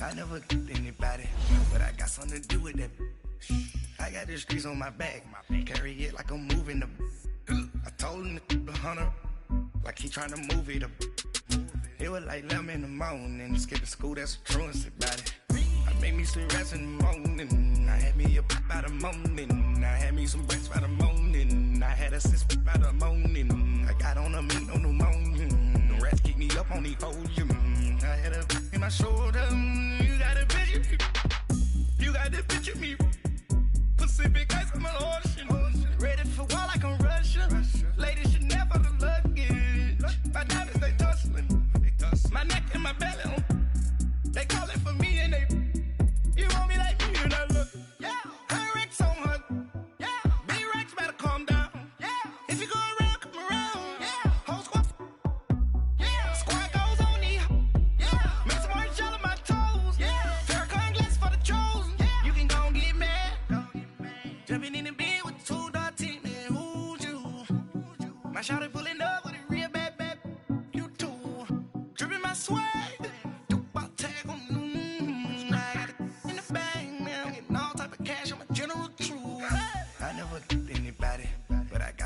I never anybody, but I got something to do with that. I got the streets on my back, carry it like I'm moving the. I told him the hunter, like he trying to move it up. It was like 11 in the morning, skip to school, that's a truancy about it. I made me some rest in the morning, I had me a pop by the morning, I had me some breaks by the morning, I had a sis by the morning, I got on a meat on the morning, the rats keep me up on the podium, I had a in my shoulder, you got a picture me, you got the picture me, Pacific ice on my ocean, ready for war like I'm Russia, ladies should never the luggage, my diamonds they tussling, my neck and my belly on, they call it for me and they, you want me like me and I look, yeah, her Rex on her, yeah, B-Rex better calm down, yeah, if you go around, come around, yeah, whole squad, yeah, squad goes on the, yeah, make some orange gel on my toes, yeah, Farrakhan glass for the chosen, yeah, you can go and get mad, jumping in the bed with the 2-dot team, man, who's you, my shawty pulling up with a real bad, you too, dripping my swag,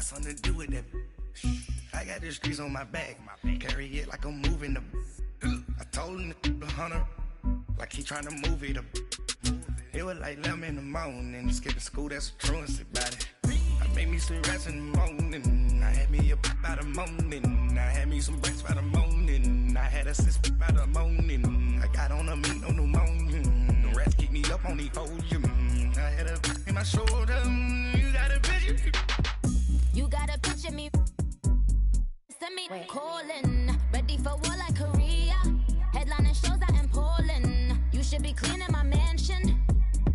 something to do with that. I got the streets on my back, carry it like I'm moving the. I told him the hunter, like he trying to move it up. It was like 11 in the morning, skip to school, that's a truancy about it. I made me some rest in the morning, I had me a pop by the morning, I had me some breaks by the morning, I had a sis by the morning, I got on a meat on the morning, the rats keep me up on the podium, I had a in my shoulder, you got a picture. You gotta picture me. Send me calling. Ready for war like Korea. Headlining shows out in Poland. You should be cleaning my mansion.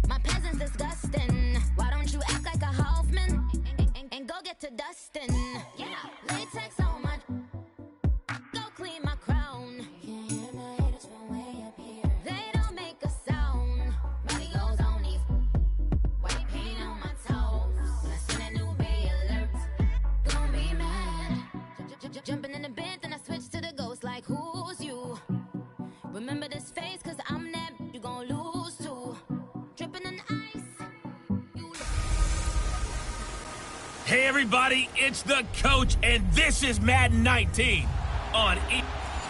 My peasants disgusting. Why don't you act like a Hoffman and go get to dustin'? Yeah, latex on my. Go clean my crown. Can't hear my haters from way up here. They don't make a sound. Money goes on these. White paint on my toes. When I send a new bay alert. Don't be mad. Jumping in the bed, then I switch to the ghost like who's you? Remember this face, cause I'm that you gon' lose too. Dripping in ice. Hey everybody, it's the coach, and this is Madden 19 on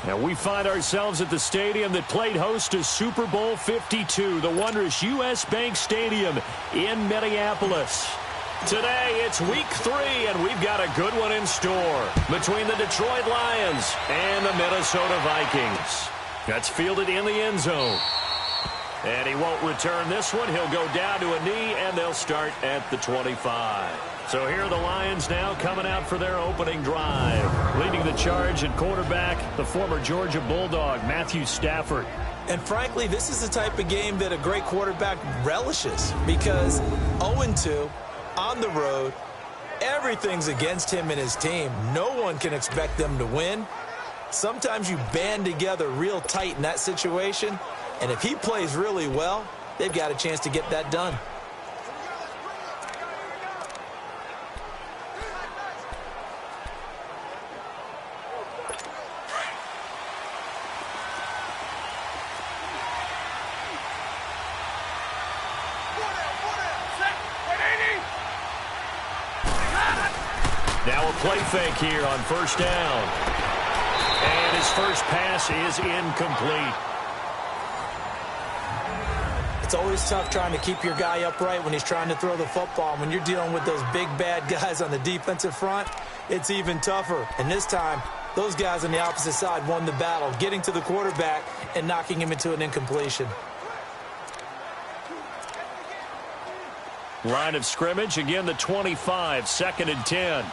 And we find ourselves at the stadium that played host to Super Bowl 52, the wondrous U.S. Bank Stadium in Minneapolis. Today, it's week 3, and we've got a good one in store between the Detroit Lions and the Minnesota Vikings. That's fielded in the end zone. And he won't return this one. He'll go down to a knee, and they'll start at the 25. So here are the Lions now coming out for their opening drive. Leading the charge at quarterback, the former Georgia Bulldog, Matthew Stafford. And frankly, this is the type of game that a great quarterback relishes because 0-2 on the road, everything's against him and his team. No one can expect them to win. Sometimes you band together real tight in that situation, and if he plays really well, they've got a chance to get that done. Now a play fake here on first down. And his first pass is incomplete. It's always tough trying to keep your guy upright when he's trying to throw the football. When you're dealing with those big, bad guys on the defensive front, it's even tougher. And this time, those guys on the opposite side won the battle, getting to the quarterback and knocking him into an incompletion. Line of scrimmage, again the 25, 2nd and 10.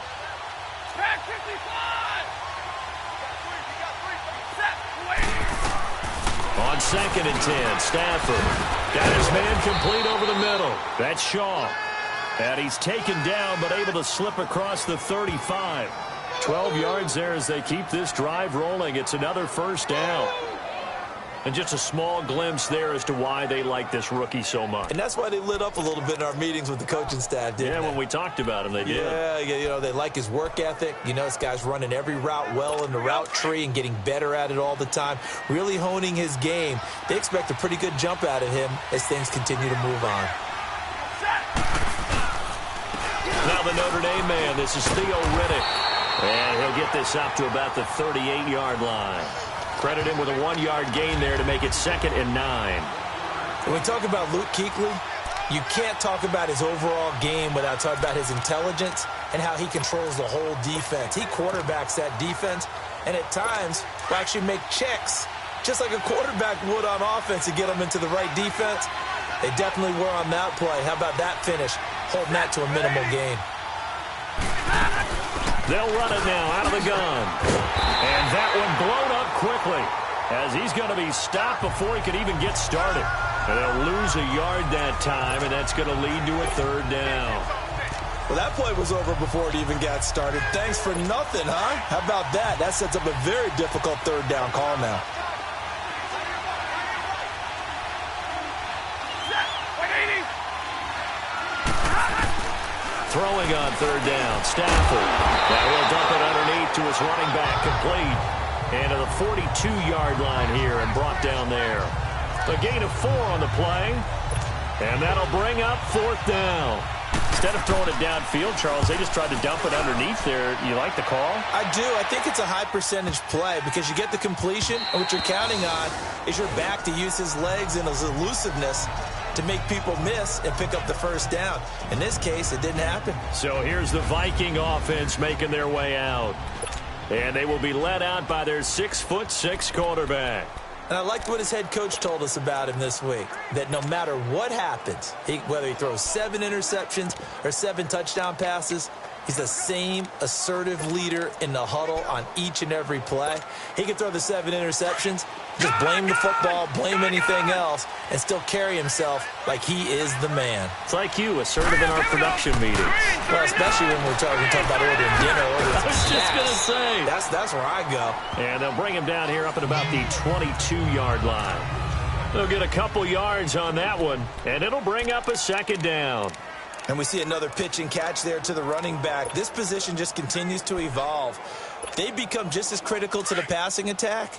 On 2nd and 10, Stafford got his man complete over the middle. That's Shaw. And he's taken down but able to slip across the 35. 12 yards there as they keep this drive rolling. It's another first down. And just a small glimpse there as to why they like this rookie so much. And that's why they lit up a little bit in our meetings with the coaching staff, didn't they? When we talked about him, they did. Yeah, they like his work ethic. This guy's running every route well in the route tree and getting better at it all the time, really honing his game. They expect a pretty good jump out of him as things continue to move on. Now the Notre Dame man, this is Theo Riddick. And he'll get this up to about the 38-yard line. Credit him with a 1-yard gain there to make it 2nd and 9. When we talk about Luke Kuechly, you can't talk about his overall game without talking about his intelligence and how he controls the whole defense. He quarterbacks that defense, and at times will actually make checks, just like a quarterback would on offense to get them into the right defense. They definitely were on that play. How about that finish, holding that to a minimal gain? They'll run it now out of the gun. And that one blown up quickly as he's going to be stopped before he could even get started. And they'll lose a yard that time, and that's going to lead to a 3rd down. Well, that play was over before it even got started. Thanks for nothing, huh? How about that? That sets up a very difficult 3rd down call now. Throwing on 3rd down, Stafford. That will dump it underneath to his running back, complete. And to the 42-yard line here and brought down there. A gain of 4 on the play. And that'll bring up 4th down. Instead of throwing it downfield, Charles, they just tried to dump it underneath there. You like the call? I do. I think it's a high percentage play because you get the completion, and what you're counting on is your back to use his legs and his elusiveness to make people miss and pick up the 1st down. In this case, it didn't happen. So here's the Viking offense making their way out. And they will be led out by their 6'6" quarterback. And I liked what his head coach told us about him this week, that no matter what happens, whether he throws 7 interceptions or 7 touchdown passes, he's the same assertive leader in the huddle on each and every play. He can throw the 7 interceptions, just blame the football, blame anything else, and still carry himself like he is the man. It's like you, assertive in our production meetings. Well, especially when we're talking about ordering dinner. I was just going to say. That's where I go. And they'll bring him down here up at about the 22-yard line. They'll get a couple yards on that one, and it'll bring up a 2nd down. And we see another pitch and catch there to the running back. This position just continues to evolve. They become just as critical to the passing attack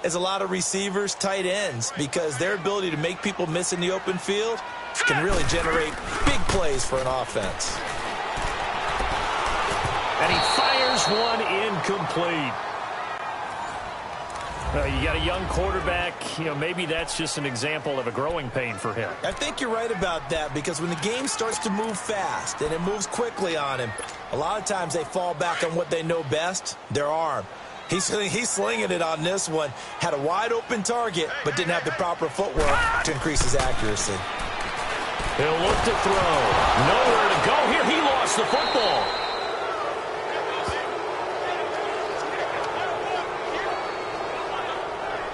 as a lot of receivers, tight ends, because their ability to make people miss in the open field can really generate big plays for an offense. And he fires one incomplete. You got a young quarterback, maybe that's just an example of a growing pain for him. I think you're right about that, because when the game starts to move fast and it moves quickly on him, a lot of times they fall back on what they know best, their arm. He's slinging it on this one. Had a wide open target, but didn't have the proper footwork to increase his accuracy. He'll look to throw. Nowhere to go here. He lost the football.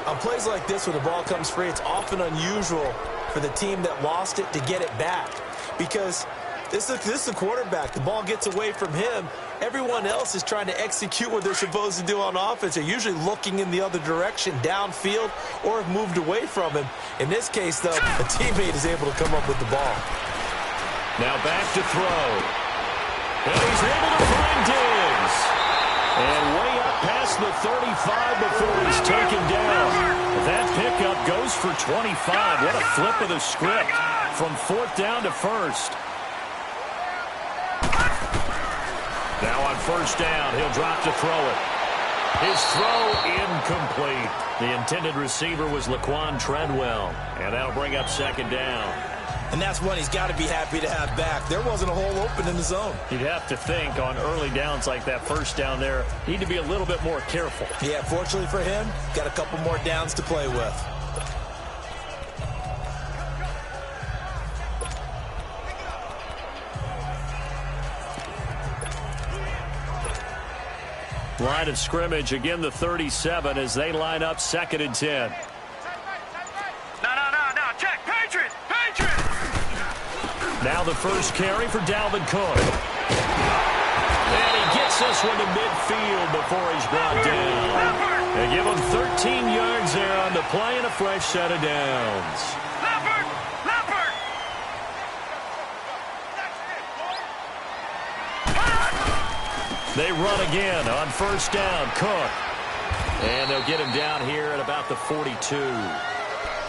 On plays like this, when the ball comes free, it's often unusual for the team that lost it to get it back, because this is the quarterback. The ball gets away from him. Everyone else is trying to execute what they're supposed to do on offense. They're usually looking in the other direction, downfield, or have moved away from him. In this case, though, a teammate is able to come up with the ball. Now back to throw. And he's able to find Diggs. And way up past the 35 before he's taken down. That pickup goes for 25. What a flip of the script from 4th down to 1st. Now on 1st down, he'll drop to throw it. His throw incomplete. The intended receiver was Laquan Treadwell. And that'll bring up 2nd down. And that's one he's got to be happy to have back. There wasn't a hole open in the zone. You'd have to think on early downs like that 1st down there, need to be a little bit more careful. Yeah, fortunately for him, got a couple more downs to play with. Line of scrimmage, again the 37 as they line up 2nd and 10. No, check, Patriots! Now the first carry for Dalvin Cook. And he gets this one to midfield before he's brought down. They give him 13 yards there on the play and a fresh set of downs. They run again on first down. Cook. And they'll get him down here at about the 42.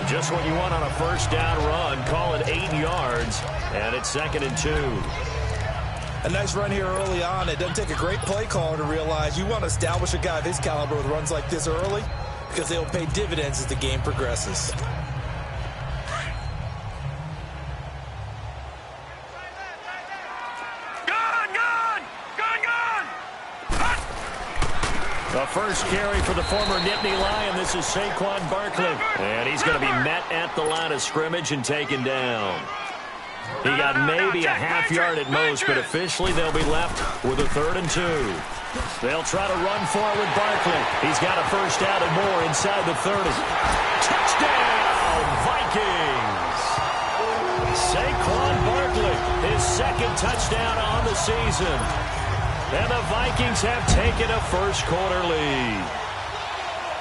Just what you want on a first down run. Call it 8 yards. And it's 2nd and 2. A nice run here early on. It doesn't take a great play caller to realize you want to establish a guy of his caliber with runs like this early because they'll pay dividends as the game progresses. The first carry for the former Nittany Lion. This is Saquon Barkley. And he's going to be met at the line of scrimmage and taken down. He got maybe a half yard at most, but officially they'll be left with a 3rd and 2. They'll try to run for it with Barkley. He's got a first down and more inside the 30. Touchdown, Vikings! Saquon Barkley, his 2nd touchdown on the season. And the Vikings have taken a first-quarter lead.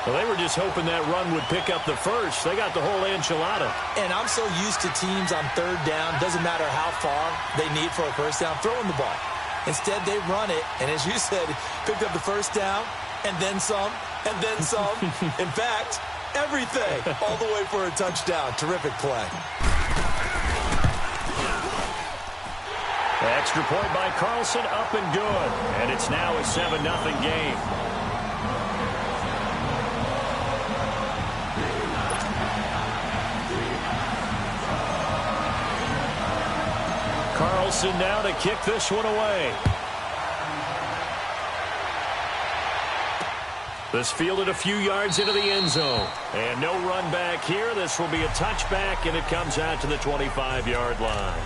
Well, they were just hoping that run would pick up the first. They got the whole enchilada. And I'm so used to teams on 3rd down, doesn't matter how far they need for a first down, throwing the ball. Instead, they run it, and as you said, picked up the first down, and then some, and then some. In fact, everything, all the way for a touchdown. Terrific play. Extra point by Carlson, up and good. And it's now a 7-0 game. Carlson now to kick this one away. This fielded a few yards into the end zone. And no run back here. This will be a touchback, and it comes out to the 25-yard line.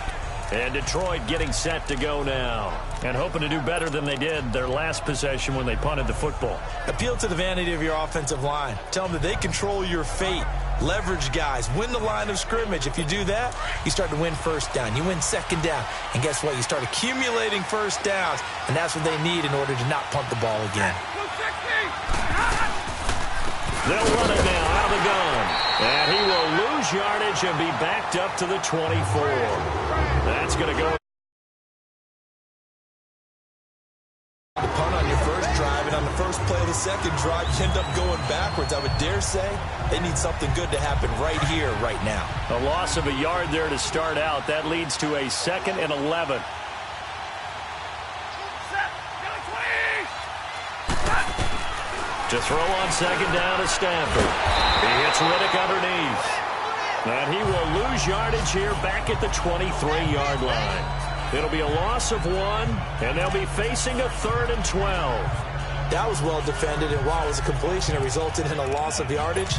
And Detroit getting set to go now. And hoping to do better than they did their last possession when they punted the football. Appeal to the vanity of your offensive line. Tell them that they control your fate. Leverage guys. Win the line of scrimmage. If you do that, you start to win first down. You win second down. And guess what? You start accumulating first downs. And that's what they need in order to not punt the ball again. They'll run it now out of the gun. And he will lose yardage and be backed up to the 24. That's going to go. The punt on your first drive, and on the first play of the second drive, you end up going backwards. I would dare say they need something good to happen right here, right now. A loss of a yard there to start out. That leads to a 2nd and 11. To throw on second down is Stanford. He hits Riddick underneath. And he will lose yardage here back at the 23-yard line. It'll be a loss of 1, and they'll be facing a 3rd and 12. That was well defended, and while it was a completion, it resulted in a loss of yardage.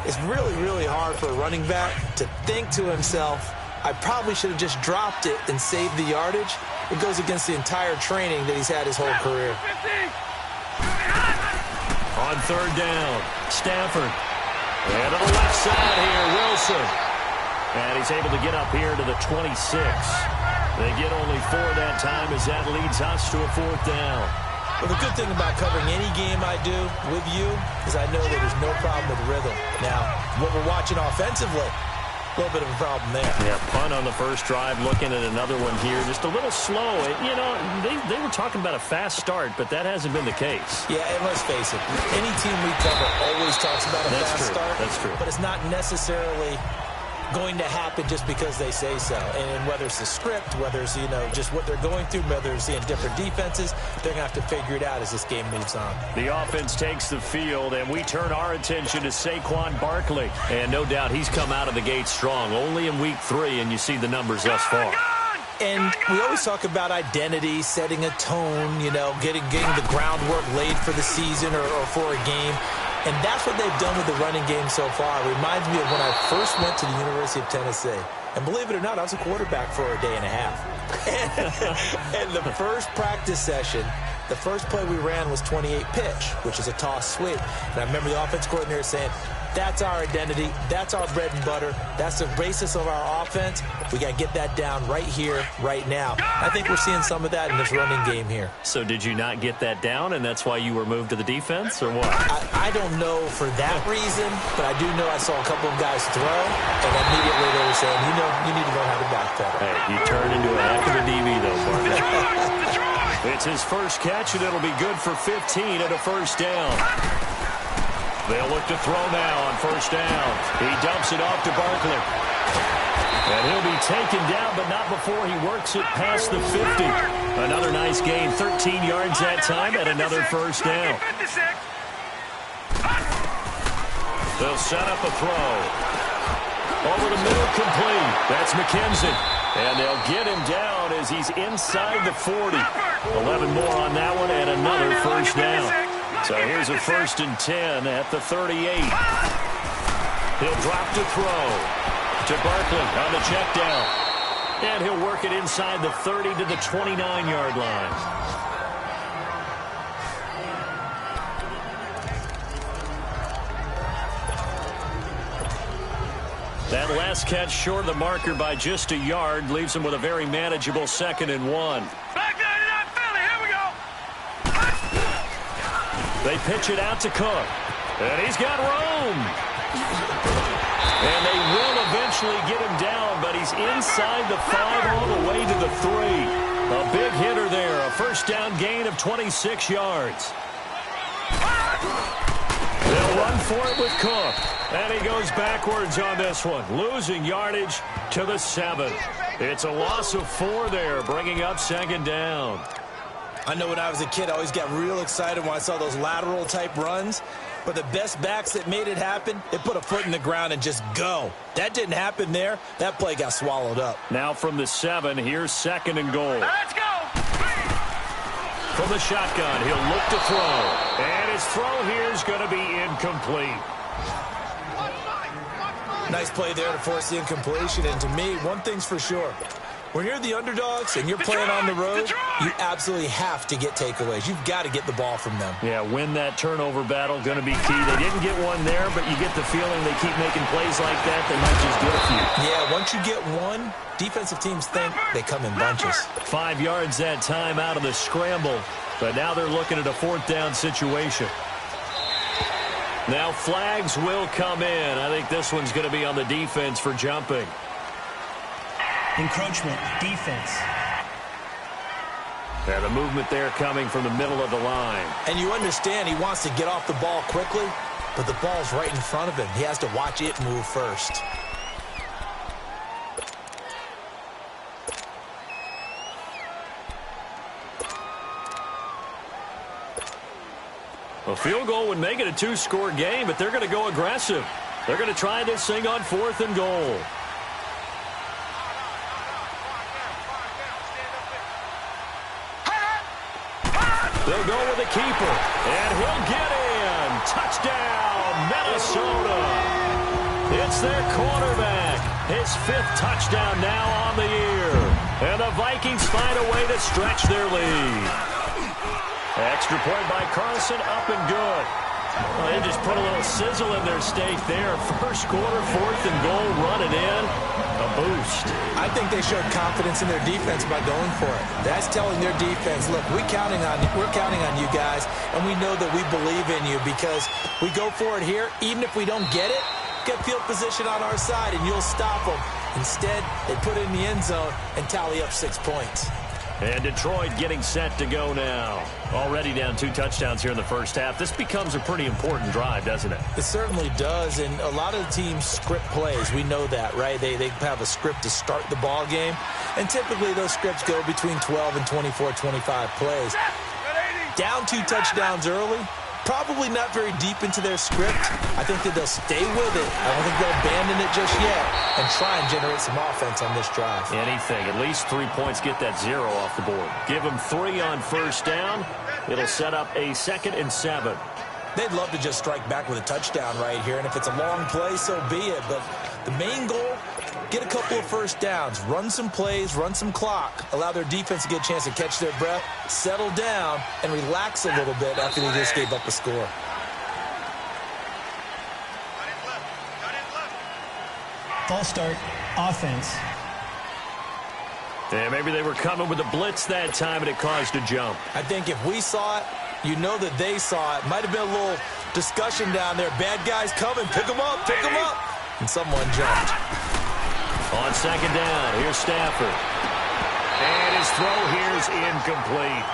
It's really, really hard for a running back to think to himself, I probably should have just dropped it and saved the yardage. It goes against the entire training that he's had his whole career. On 3rd down, Stanford. And to the left side here, Wilson. And he's able to get up here to the 26. They get only 4 that time as that leads us to a 4th down. Well, the good thing about covering any game I do with you is I know that there's no problem with rhythm. Now, what we're watching offensively, a little bit of a problem there. Yeah, punt on the first drive, looking at another one here. Just a little slow. You know, they were talking about a fast start, but that hasn't been the case. Yeah, and let's face it, any team we cover always talks about a fast start. That's true. But it's not necessarily going to happen just because they say so. And whether it's the script, whether it's, you know, just what they're going through, whether it's in different defenses, they're going to have to figure it out as this game moves on. The offense takes the field, and we turn our attention to Saquon Barkley. And no doubt he's come out of the gate strong, only in week 3, and you see the numbers thus far. And we always talk about identity, setting a tone, you know, getting the groundwork laid for the season or for a game. And that's what they've done with the running game so far. It reminds me of when I first went to the University of Tennessee. And believe it or not, I was a quarterback for a day and a half. And the first practice session, the first play we ran was 28 pitch, which is a toss sweep. And I remember the offense coordinator saying, That's our identity. That's our bread and butter. That's the basis of our offense. We got to get that down right here, right now. I think we're seeing some of that in this running game here. So did you not get that down, and that's why you were moved to the defense, or what? I don't know for that reason, but I do know I saw a couple of guys throw, and immediately they were saying, you need to learn how to backpedal. Hey, you turned into a heck of a DB, though, partner. It's his first catch, and it'll be good for 15 at a first down. They'll look to throw now on first down. He dumps it off to Barkley. And he'll be taken down, but not before he works it past the 50. Another nice gain, 13 yards that time, and another first down. They'll set up a throw. Over the middle, complete. That's McKenzie. And they'll get him down as he's inside the 40. 11 more on that one, and another first down. So here's a 1st and 10 at the 38. He'll drop to throw to Barkley on the check down. And he'll work it inside the 30 to the 29-yard line. That last catch short of the marker by just a yard leaves him with a very manageable 2nd and 1. They pitch it out to Cook. And he's got room. And they will eventually get him down, but he's inside the 5 all the way to the 3. A big hitter there. A first down gain of 26 yards. They'll run for it with Cook. And he goes backwards on this one. Losing yardage to the 7. It's a loss of 4 there, bringing up 2nd down. I know when I was a kid, I always got real excited when I saw those lateral-type runs. But the best backs that made it happen, they put a foot in the ground and just go. That didn't happen there. That play got swallowed up. Now from the 7, here's 2nd and goal. Let's go! From the shotgun, he'll look to throw. And his throw here is going to be incomplete. Nice play there to force the incompletion. And to me, one thing's for sure. When you're the underdogs and you're playing on the road, you absolutely have to get takeaways. You've got to get the ball from them. Yeah, win that turnover battle, going to be key. They didn't get one there, but you get the feeling they keep making plays like that, they might just get a few. Yeah, once you get one, defensive teams think they come in bunches. 5 yards that time out of the scramble, but now they're looking at a 4th down situation. Now flags will come in. I think this one's going to be on the defense for jumping. Encroachment, defense. Yeah, the movement there coming from the middle of the line. And you understand he wants to get off the ball quickly, but the ball's right in front of him. He has to watch it move first. A field goal would make it a 2-score game, but they're going to go aggressive. They're going to try this thing on 4th and goal. They'll go with the keeper, and he'll get in. Touchdown, Minnesota. It's their quarterback. His 5th touchdown now on the year. And the Vikings find a way to stretch their lead. Extra point by Carlson, up and good. Well, they just put a little sizzle in their steak there. First quarter, 4th and goal, run it in. A boost. I think they showed confidence in their defense by going for it. That's telling their defense, look, we're counting on you guys, and we know that we believe in you because we go for it here. Even if we don't get it, get field position on our side, and you'll stop them. Instead, they put it in the end zone and tally up 6 points. And Detroit getting set to go now. Already down 2 touchdowns here in the first half. This becomes a pretty important drive, doesn't it? It certainly does, and a lot of the teams script plays. We know that, right? They have a script to start the ball game, and typically those scripts go between 12 and 24, 25 plays. Down 2 touchdowns early, probably not very deep into their script. I think that they'll stay with it. I don't think they'll abandon it just yet and try and generate some offense on this drive. Anything. At least 3 points, get that 0 off the board. Give them 3 on first down. It'll set up a 2nd and 7. They'd love to just strike back with a touchdown right here, and if it's a long play, so be it. But the main goal, get a couple of first downs, run some plays, run some clock, allow their defense to get a chance to catch their breath, settle down, and relax a little bit after they just gave up a score. false start, offense. Yeah, maybe they were coming with a blitz that time, and it caused a jump. I think if we saw it, you know that they saw it. Might have been a little discussion down there. Bad guys coming. Pick them up. Pick them up. And someone jumped. On second down, here's Stafford. And his throw here is incomplete.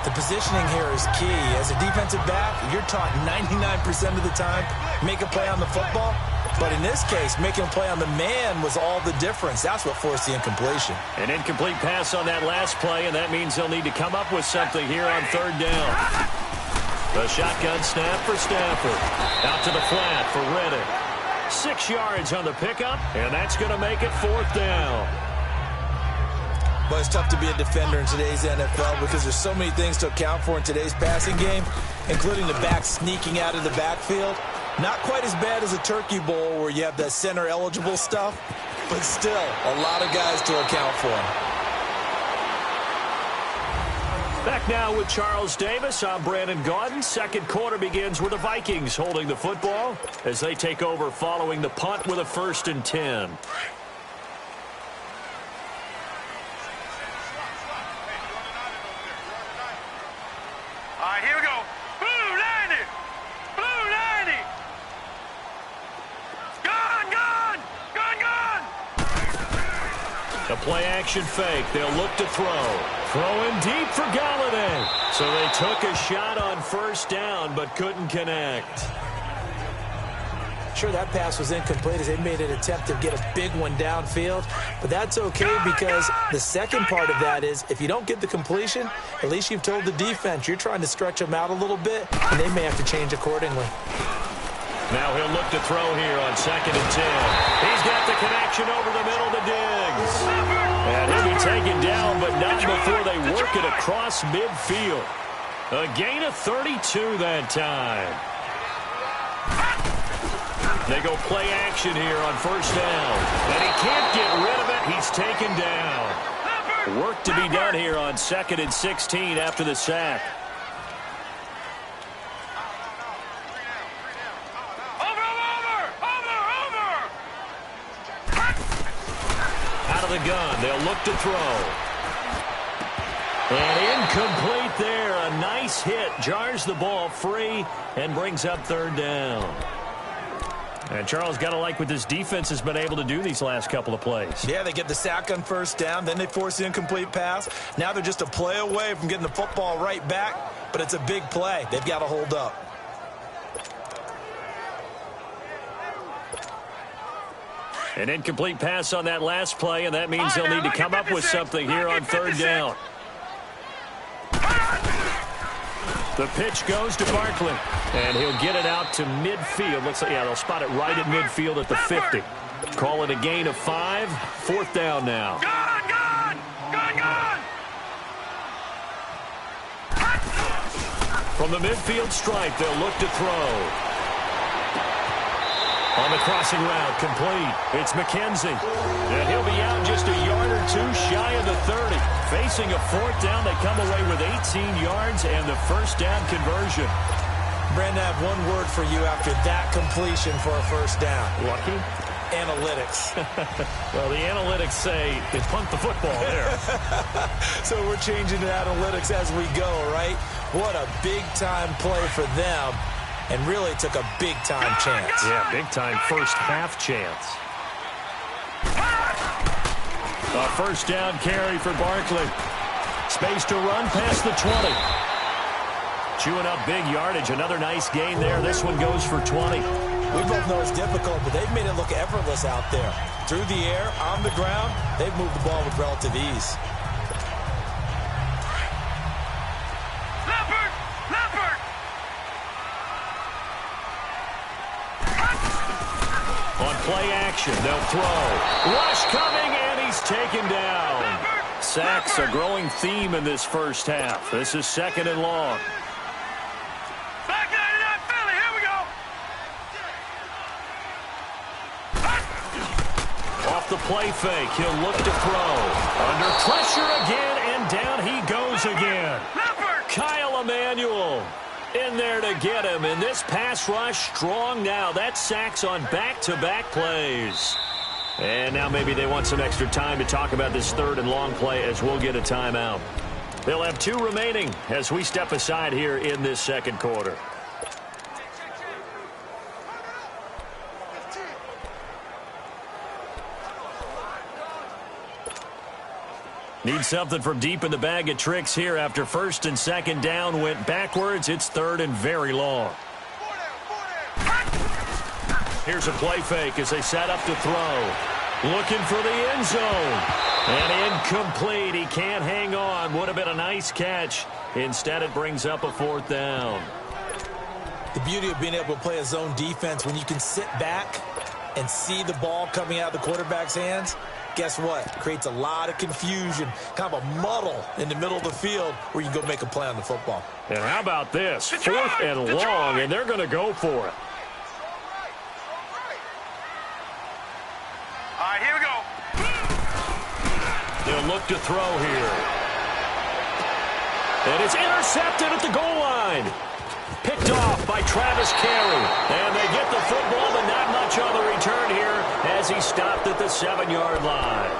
The positioning here is key. As a defensive back, you're taught 99% of the time, make a play on the football. But in this case, making a play on the man was all the difference. That's what forced the incompletion. An incomplete pass on that last play, and that means they'll need to come up with something here on third down. The shotgun snap for Stafford. Out to the flat for Reddick. 6 yards on the pickup, and that's going to make it fourth down. But it's tough to be a defender in today's NFL because there's so many things to account for in today's passing game, including the back sneaking out of the backfield. Not quite as bad as a turkey bowl where you have that center-eligible stuff, but still a lot of guys to account for. Back now with Charles Davis. I'm Brandon Gaudin. Second quarter begins with the Vikings holding the football as they take over following the punt with a 1st and 10. All right, here we go. Blue 90! Blue 90! Gun! A play-action fake. They'll look to throw. Throwing deep for Galladay. So they took a shot on first down but couldn't connect. Sure, that pass was incomplete as they made an attempt to get a big one downfield, but that's okay because the second part of that is if you don't get the completion, at least you've told the defense you're trying to stretch them out a little bit, and they may have to change accordingly. Now he'll look to throw here on 2nd and 10. He's got the connection over the middle to Diggs. And he'll be taken down, but not before they work it across midfield. A gain of 32 that time. They go play action here on first down. And he can't get rid of it. He's taken down. Work to be done here on 2nd and 16 after the sack. Out of the gun. They'll look to throw. And incomplete there. A nice hit. Jars the ball free and brings up third down. And Charles, got to like what this defense has been able to do these last couple of plays. Yeah, they get the sack on first down, then they force the incomplete pass. Now they're just a play away from getting the football right back, but it's a big play. They've got to hold up. An incomplete pass on that last play, and that means they'll need to come up with something here on third down. The pitch goes to Barkley, and he'll get it out to midfield. Looks like, yeah, they'll spot it right at midfield at the 50. Call it a gain of 5. Fourth down now. Gun! From the midfield stripe, they'll look to throw. On the crossing route, complete. It's McKenzie. And he'll be out just a yard or two shy of the 30. Facing a fourth down, they come away with 18 yards and the first down conversion. Brandon, I have one word for you after that completion for a first down. Lucky? Analytics. Well, the analytics say they punt the football there. So we're changing to analytics as we go, right? What a big-time play for them. And really took a big-time chance. Yeah, big-time first-half chance. A first down carry for Barkley. Space to run past the 20. Chewing up big yardage. Another nice gain there. This one goes for 20. We both know it's difficult, but they've made it look effortless out there. Through the air, on the ground, they've moved the ball with relative ease. Play action. They'll throw. Rush coming, and he's taken down. Sacks a growing theme in this first half. This is 2nd and long. Back 99 Philly, here we go. Off the play fake, he'll look to throw. Under pressure again, and down he goes again. Kyle Emanuel. in there to get him. And this pass rush strong now. That's sacks on back-to-back plays. And now maybe they want some extra time to talk about this third and long play as we'll get a timeout. They'll have 2 remaining as we step aside here in this second quarter. Need something from deep in the bag of tricks here after first and second down went backwards. It's third and very long. Here's a play fake as they set up to throw. Looking for the end zone. And incomplete. He can't hang on. Would have been a nice catch. Instead, it brings up a 4th down. The beauty of being able to play a zone defense when you can sit back and see the ball coming out of the quarterback's hands, guess what? Creates a lot of confusion, kind of a muddle in the middle of the field where you can go make a play on the football. And how about this? 4th and long, and they're going to go for it. All right, here we go. They'll look to throw here. And it's intercepted at the goal line. Picked off by Travis Carey. And they get the football, but not much on the return here as he stopped at the 7-yard line.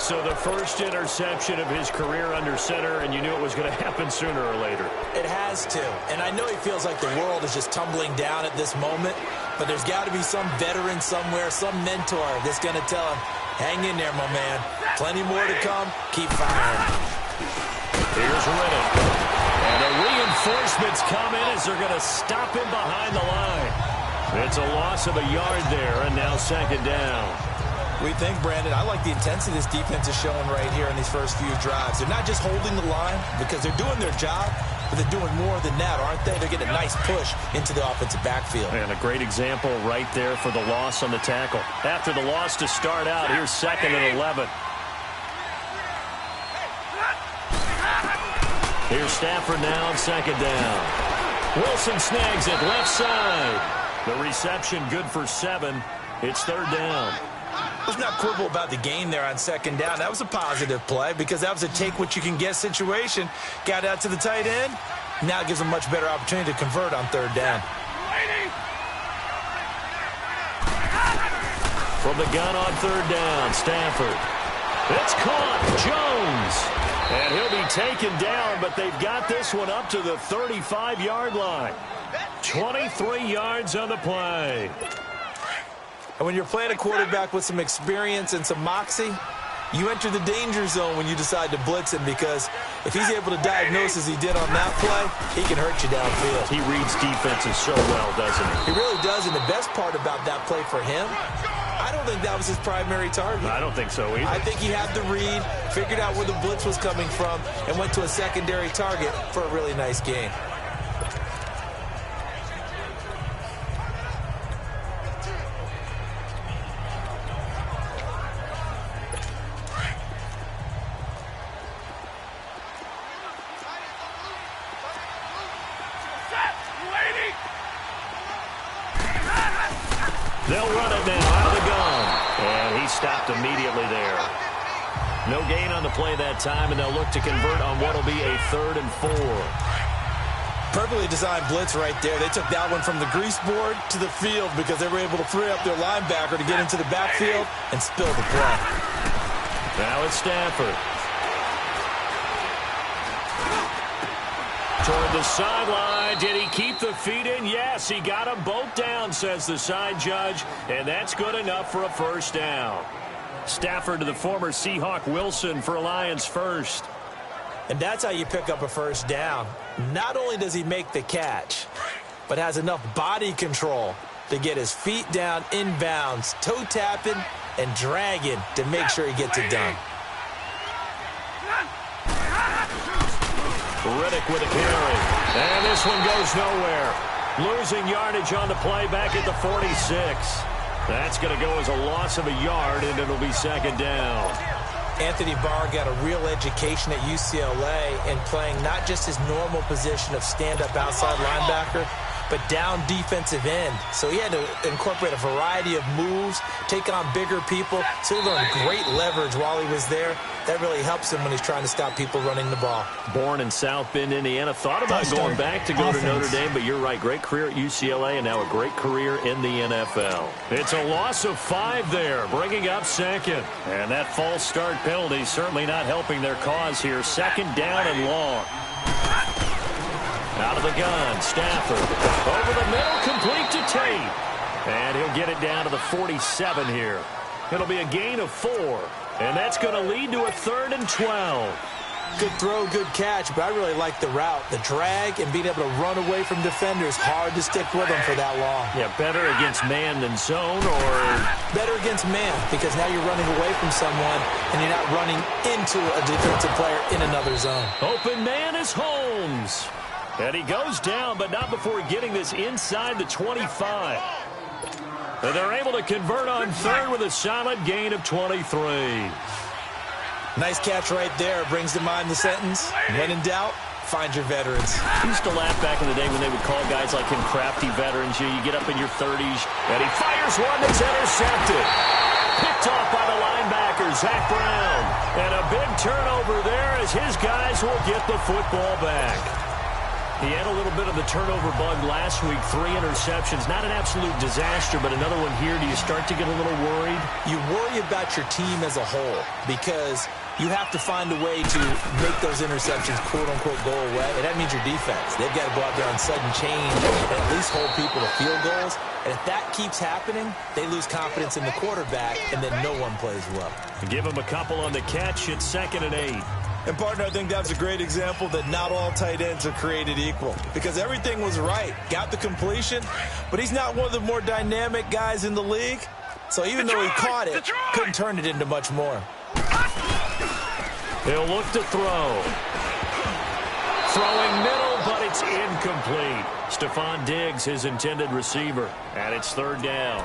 So the first interception of his career under center, and you knew it was going to happen sooner or later. It has to. And I know he feels like the world is just tumbling down at this moment, but there's got to be some veteran somewhere, some mentor that's going to tell him, hang in there, my man. Plenty more to come. Keep firing. Here's Riddick. And the reinforcements come in as they're going to stop him behind the line. It's a loss of a yard there, and now second down. We think, Brandon, I like the intensity this defense is showing right here in these first few drives. They're not just holding the line because they're doing their job, but they're doing more than that, aren't they? They're getting a nice push into the offensive backfield. And a great example right there for the loss on the tackle. After the loss to start out, here's 2nd and 11. Here's Stafford now on 2nd down. Wilson snags it left side. The reception good for 7. It's 3rd down. Let's not quibble about the gain there on 2nd down. That was a positive play because that was a take-what-you-can-get situation. Got out to the tight end. Now it gives them a much better opportunity to convert on 3rd down. From the gun on 3rd down, Stafford. It's caught. Jones. And he'll be taken down, but they've got this one up to the 35-yard line. 23 yards on the play. And when you're playing a quarterback with some experience and some moxie, you enter the danger zone when you decide to blitz him because if he's able to diagnose as he did on that play, he can hurt you downfield. He reads defenses so well, doesn't he? He really does, and the best part about that play for him, I don't think that was his primary target. I don't think so either. I think he had the read, figured out where the blitz was coming from, and went to a secondary target for a really nice gain. They'll run it now out of the gun. And he stopped immediately there. No gain on the play that time, and they'll look to convert on what will be a 3rd and 4. Perfectly designed blitz right there. They took that one from the grease board to the field because they were able to free up their linebacker to get into the backfield and spill the play. Now it's Stafford. Toward the sideline. Did he keep the feet in? Yes, he got them both down, says the side judge, and that's good enough for a 1st down. Stafford to the former Seahawk Wilson for Lions first. And that's how you pick up a 1st down. Not only does he make the catch, but has enough body control to get his feet down inbounds, toe tapping and dragging to make sure he gets it done. Riddick with a carry. And this one goes nowhere. Losing yardage on the play back at the 46. That's going to go as a loss of a yard, and it'll be 2nd down. Anthony Barr got a real education at UCLA in playing not just his normal position of stand-up outside linebacker, but down defensive end. So he had to incorporate a variety of moves, take on bigger people. So he learned great leverage while he was there. That really helps him when he's trying to stop people running the ball. Born in South Bend, Indiana. Thought about going back to go to Notre Dame, but you're right. Great career at UCLA and now a great career in the NFL. It's a loss of 5 there, bringing up second. And that false start penalty certainly not helping their cause here. Second down and long. Out of the gun, Stafford. Over the middle, complete to Tate. And he'll get it down to the 47 here. It'll be a gain of 4. And that's going to lead to a 3rd and 12. Good throw, good catch, but I really like the route. The drag and being able to run away from defenders, hard to stick with them for that long. Yeah, better against man than zone, or? Better against man, because now you're running away from someone and you're not running into a defensive player in another zone. Open man is Holmes. And he goes down, but not before getting this inside the 25. And they're able to convert on 3rd with a solid gain of 23. Nice catch right there. Brings to mind the sentence, when in doubt, find your veterans. I used to laugh back in the day when they would call guys like him crafty veterans. You get up in your 30s, and he fires one that's intercepted. Picked off by the linebacker, Zach Brown. And a big turnover there as his guys will get the football back. He had a little bit of the turnover bug last week, 3 interceptions. Not an absolute disaster, but another one here. Do you start to get a little worried? You worry about your team as a whole because you have to find a way to make those interceptions, quote-unquote, go away. And that means your defense. They've got to go out there on sudden change and at least hold people to field goals. And if that keeps happening, they lose confidence in the quarterback, and then no one plays well. Give him a couple on the catch. It's 2nd and 8. And, partner, I think that's a great example that not all tight ends are created equal because everything was right. Got the completion, but he's not one of the more dynamic guys in the league. So even though he caught it, couldn't turn it into much more. He'll look to throw. Throwing middle, but it's incomplete. Stephon Diggs, his intended receiver, and it's 3rd down.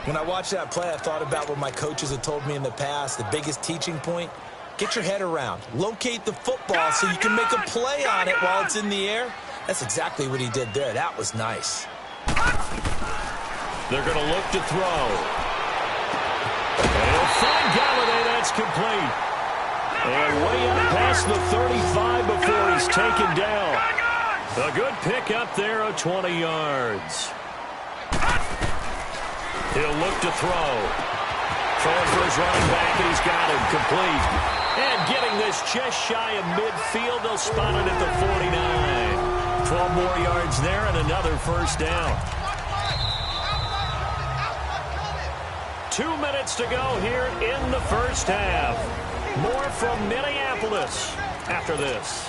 When I watched that play, I thought about what my coaches had told me in the past. The biggest teaching point, get your head around. Locate the football so you can make a play on it while it's in the air. That's exactly what he did there. That was nice. They're going to look to throw. And he'll find Galladay. That's complete. And way up past the 35 before he's taken down. A good pick up there of 20 yards. He'll look to throw. Throwing for his running back, and he's got him complete. And getting this just shy of midfield, they'll spot it at the 49. 12 more yards there and another 1st down. 2 minutes to go here in the 1st half. More from Minneapolis after this.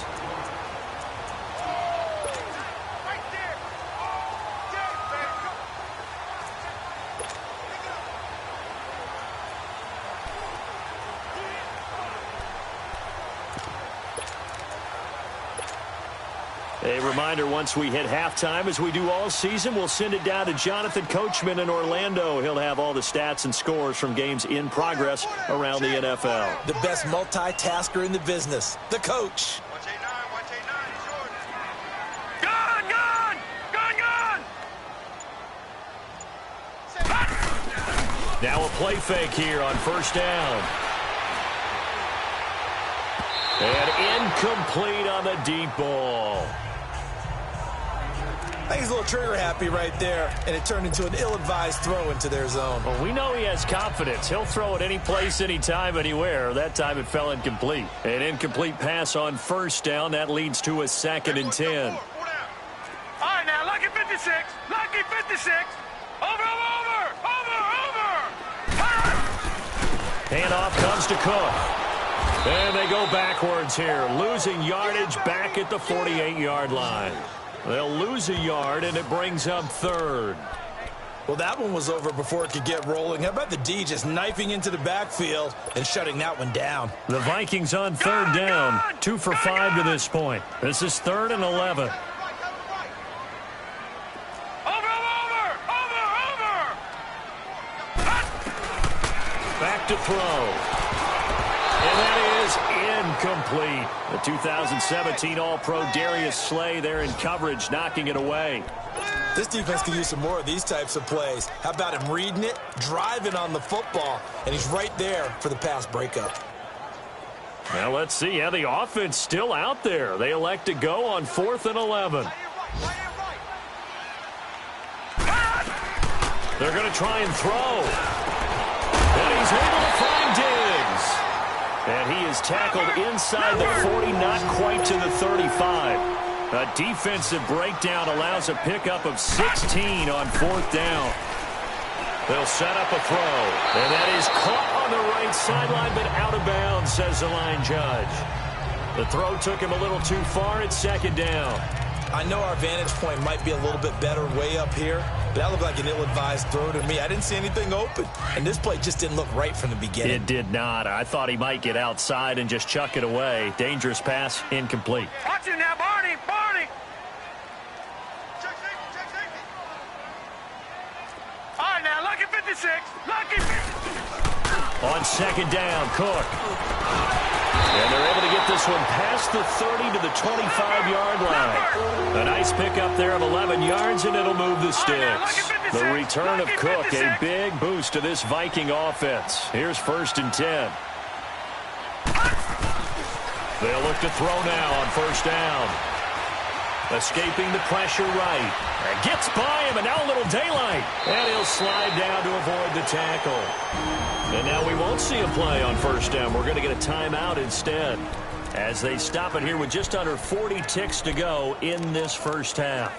A reminder, once we hit halftime, as we do all season, we'll send it down to Jonathan Coachman in Orlando. He'll have all the stats and scores from games in progress around the NFL. The best multitasker in the business, the coach. Gun, gun! Gun, gun! Now a play fake here on 1st down. And incomplete on the deep ball. I think he's a little trigger happy right there, and it turned into an ill-advised throw into their zone. Well, we know he has confidence. He'll throw it any place, anytime, anywhere. That time it fell incomplete. An incomplete pass on 1st down. That leads to a 2nd and 10. All right, now, lucky 56. Lucky 56. Over. Handoff comes to Cook. And they go backwards here, losing yardage back at the 48-yard line. They'll lose a yard, and it brings up 3rd. Well, that one was over before it could get rolling. How about the D just knifing into the backfield and shutting that one down? The Vikings on 3rd down, 2 for 5 to this point. This is 3rd and 11. Over. Back to throw. And that is is incomplete. The 2017 All-Pro Darius Slay there in coverage, knocking it away. This defense can use some more of these types of plays. How about him reading it, driving on the football, and he's right there for the pass breakup. Now let's see. Yeah, the offense still out there. They elect to go on 4th and 11. They're going to try and throw. And he's able to find Diggs. And he is tackled inside the 40, not quite to the 35. A defensive breakdown allows a pickup of 16 on 4th down. They'll set up a throw. And that is caught on the right sideline, but out of bounds, says the line judge. The throw took him a little too far. It's 2nd down. I know our vantage point might be a little bit better way up here, but that looked like an ill-advised throw to me. I didn't see anything open, and this play just didn't look right from the beginning. It did not. I thought he might get outside and just chuck it away. Dangerous pass, incomplete. Watch it now, Barney, Barney. All right, now, lucky 56, lucky 56. On 2nd down, Cook. And they're able to get this one past the 30 to the 25-yard line. A nice pickup there of 11 yards, and it'll move the sticks. The return of Cook, a big boost to this Viking offense. Here's 1st and 10. They'll look to throw now on 1st down. Escaping the pressure right. Gets by him, and now a little daylight. And he'll slide down to avoid the tackle. And now we won't see a play on 1st down. We're going to get a timeout instead, as they stop it here with just under 40 ticks to go in this first half.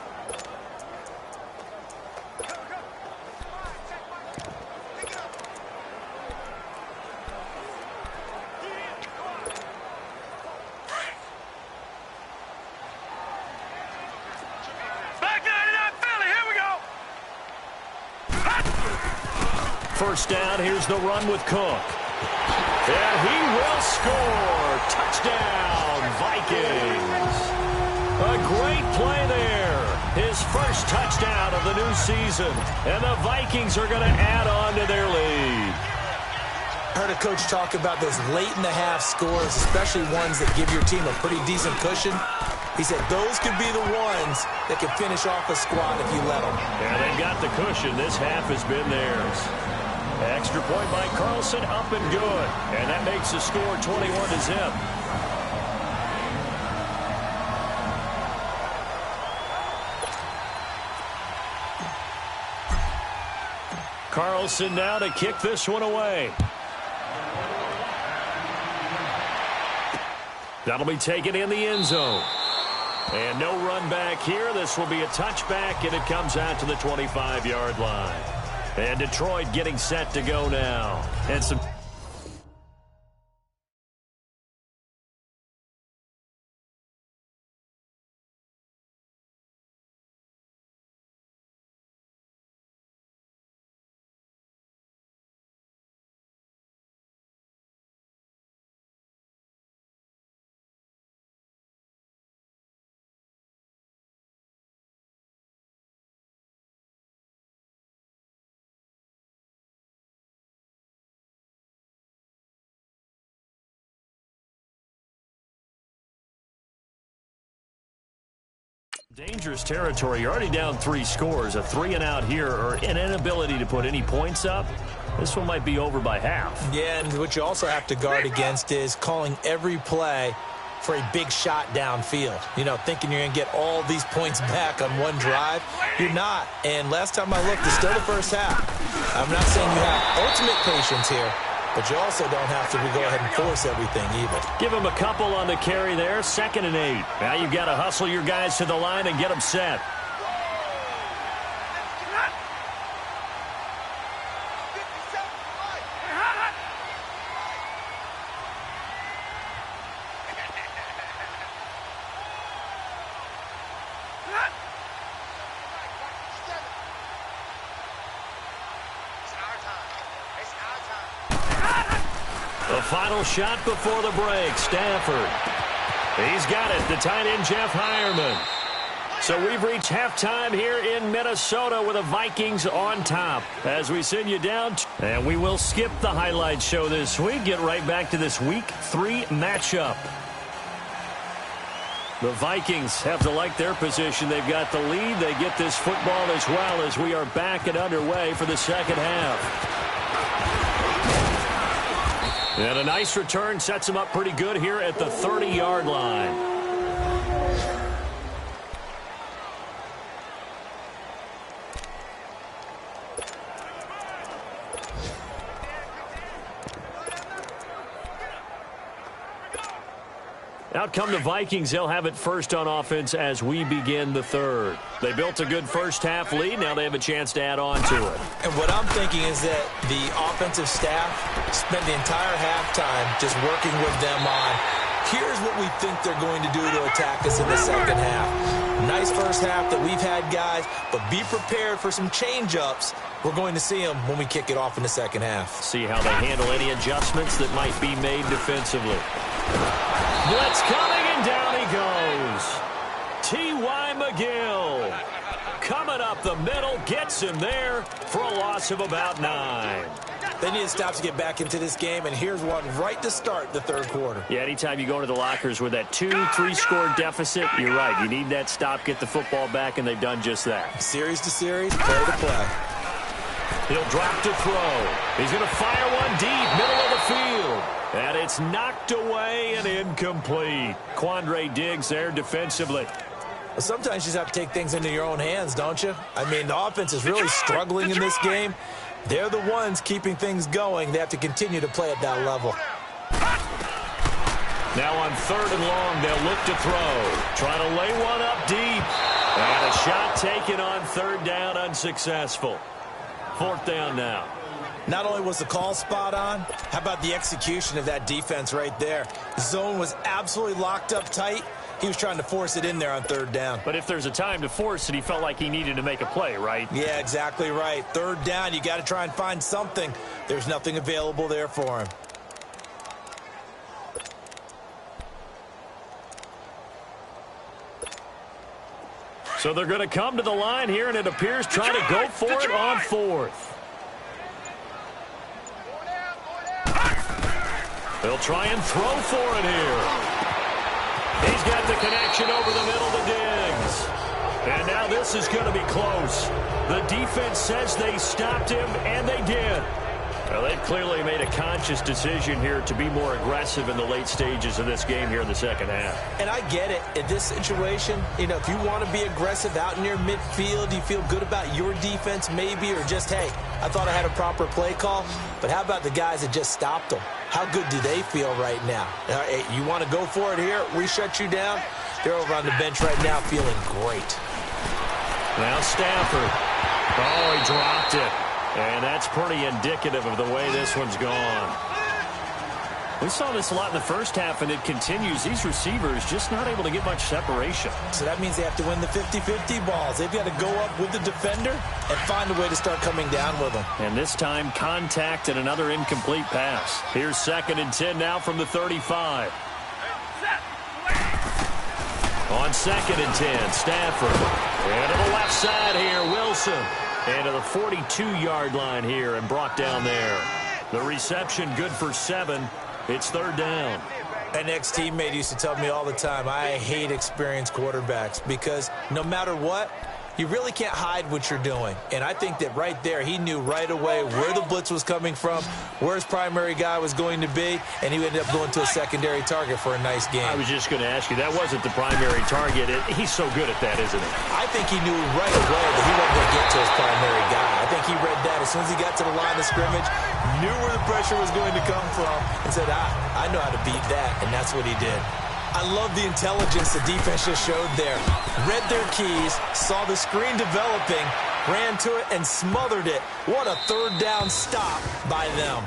First down, here's the run with Cook. And he will score. Touchdown, Vikings. A great play there. His first touchdown of the new season. And the Vikings are going to add on to their lead. I heard a coach talk about those late-in-the-half scores, especially ones that give your team a pretty decent cushion. He said those could be the ones that can finish off a squad if you let them. Yeah, they've got the cushion. This half has been theirs. Extra point by Carlson, up and good. And that makes the score 21-0. Carlson now to kick this one away. That'll be taken in the end zone. And no run back here. This will be a touchback, and it comes out to the 25-yard line. And Detroit getting set to go now. And some... Dangerous territory. You're already down 3 scores. A 3-and-out here, or an inability to put any points up. This one might be over by half. Yeah, and what you also have to guard against is calling every play for a big shot downfield. You know, thinking you're going to get all these points back on one drive. You're not. And last time I looked, it's still the first half. I'm not saying you have ultimate patience here, but you also don't have to go ahead and force everything either. Give him a couple on the carry there. 2nd and 8. Now you've got to hustle your guys to the line and get them set. The final shot before the break. Stafford. He's got it. The tight end, Jeff Hireman. So we've reached halftime here in Minnesota with the Vikings on top. As we send you down, and we will skip the highlight show this week. Get right back to this Week 3 matchup. The Vikings have to like their position. They've got the lead. They get this football as well as we are back and underway for the second half. And a nice return sets them up pretty good here at the 30-yard line. Out come the Vikings. They'll have it first on offense as we begin the third. They built a good first-half lead. Now they have a chance to add on to it. And what I'm thinking is that the offensive staff spent the entire halftime just working with them on, here's what we think they're going to do to attack us in the second half. Nice first half that we've had, guys, but be prepared for some change-ups. We're going to see them when we kick it off in the second half. See how they handle any adjustments that might be made defensively. Blitz coming, and down he goes. T.Y. McGill coming up the middle, gets him there for a loss of about 9. They need to stop to get back into this game, and here's one right to start the third quarter. Yeah, anytime you go into the lockers with that 2-3-score deficit, you're right. You need that stop, get the football back, and they've done just that. Series to series, play to play. He'll drop to throw. He's going to fire one deep, middle of the field. And it's knocked away and incomplete. Quandre Diggs there defensively. Well, sometimes you just have to take things into your own hands, don't you? I mean, the offense is really struggling in this game. They're the ones keeping things going. They have to continue to play at that level. Now on 3rd and long, they'll look to throw. Trying to lay one up deep. And a shot taken on 3rd down, unsuccessful. 4th down now. Not only was the call spot on, how about the execution of that defense right there? The zone was absolutely locked up tight. He was trying to force it in there on 3rd down. But if there's a time to force it, he felt like he needed to make a play, right? Yeah, exactly right. 3rd down, you got to try and find something. There's nothing available there for him. So they're going to come to the line here, and it appears trying to go for it on 4th. They'll try and throw for it here. He's got the connection over the middle to Diggs. And now this is going to be close. The defense says they stopped him, and they did. Well, they've clearly made a conscious decision here to be more aggressive in the late stages of this game here in the second half. And I get it. In this situation, you know, if you want to be aggressive out near midfield, you feel good about your defense maybe, or just, hey, I thought I had a proper play call. But how about the guys that just stopped them? How good do they feel right now? Hey, you want to go for it here? We shut you down? They're over on the bench right now feeling great. Now Stafford. Oh, he dropped it. And that's pretty indicative of the way this one's gone. We saw this a lot in the first half, and it continues. These receivers just not able to get much separation. So that means they have to win the 50-50 balls. They've got to go up with the defender and find a way to start coming down with them. And this time, contact and another incomplete pass. Here's 2nd and 10 now from the 35. On 2nd and 10, Stafford. And to the left side here, Wilson. And to the 42-yard line here and brought down there. The reception good for 7. It's 3rd down. An ex-teammate used to tell me all the time, I hate experienced quarterbacks because no matter what, you really can't hide what you're doing. And I think that right there, he knew right away where the blitz was coming from, where his primary guy was going to be, and he ended up going to a secondary target for a nice game. I was just going to ask you, that wasn't the primary target. He's so good at that, isn't he? I think he knew right away that he wasn't going to get to his primary guy. I think he read that as soon as he got to the line of scrimmage, knew where the pressure was going to come from, and said, I know how to beat that, and that's what he did. I love the intelligence the defense just showed there. Read their keys, saw the screen developing, ran to it, and smothered it. What a 3rd down stop by them.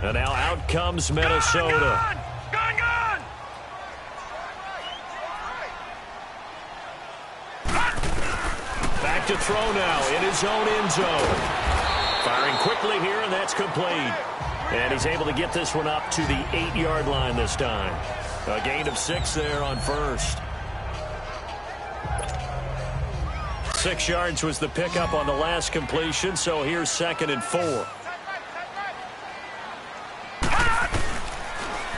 And now out comes Minnesota. Gone! Back to throw now in his own end zone. Firing quickly here, and that's complete. And he's able to get this one up to the 8-yard line this time. A gain of 6 there on first. 6 yards was the pickup on the last completion, so here's 2nd and 4.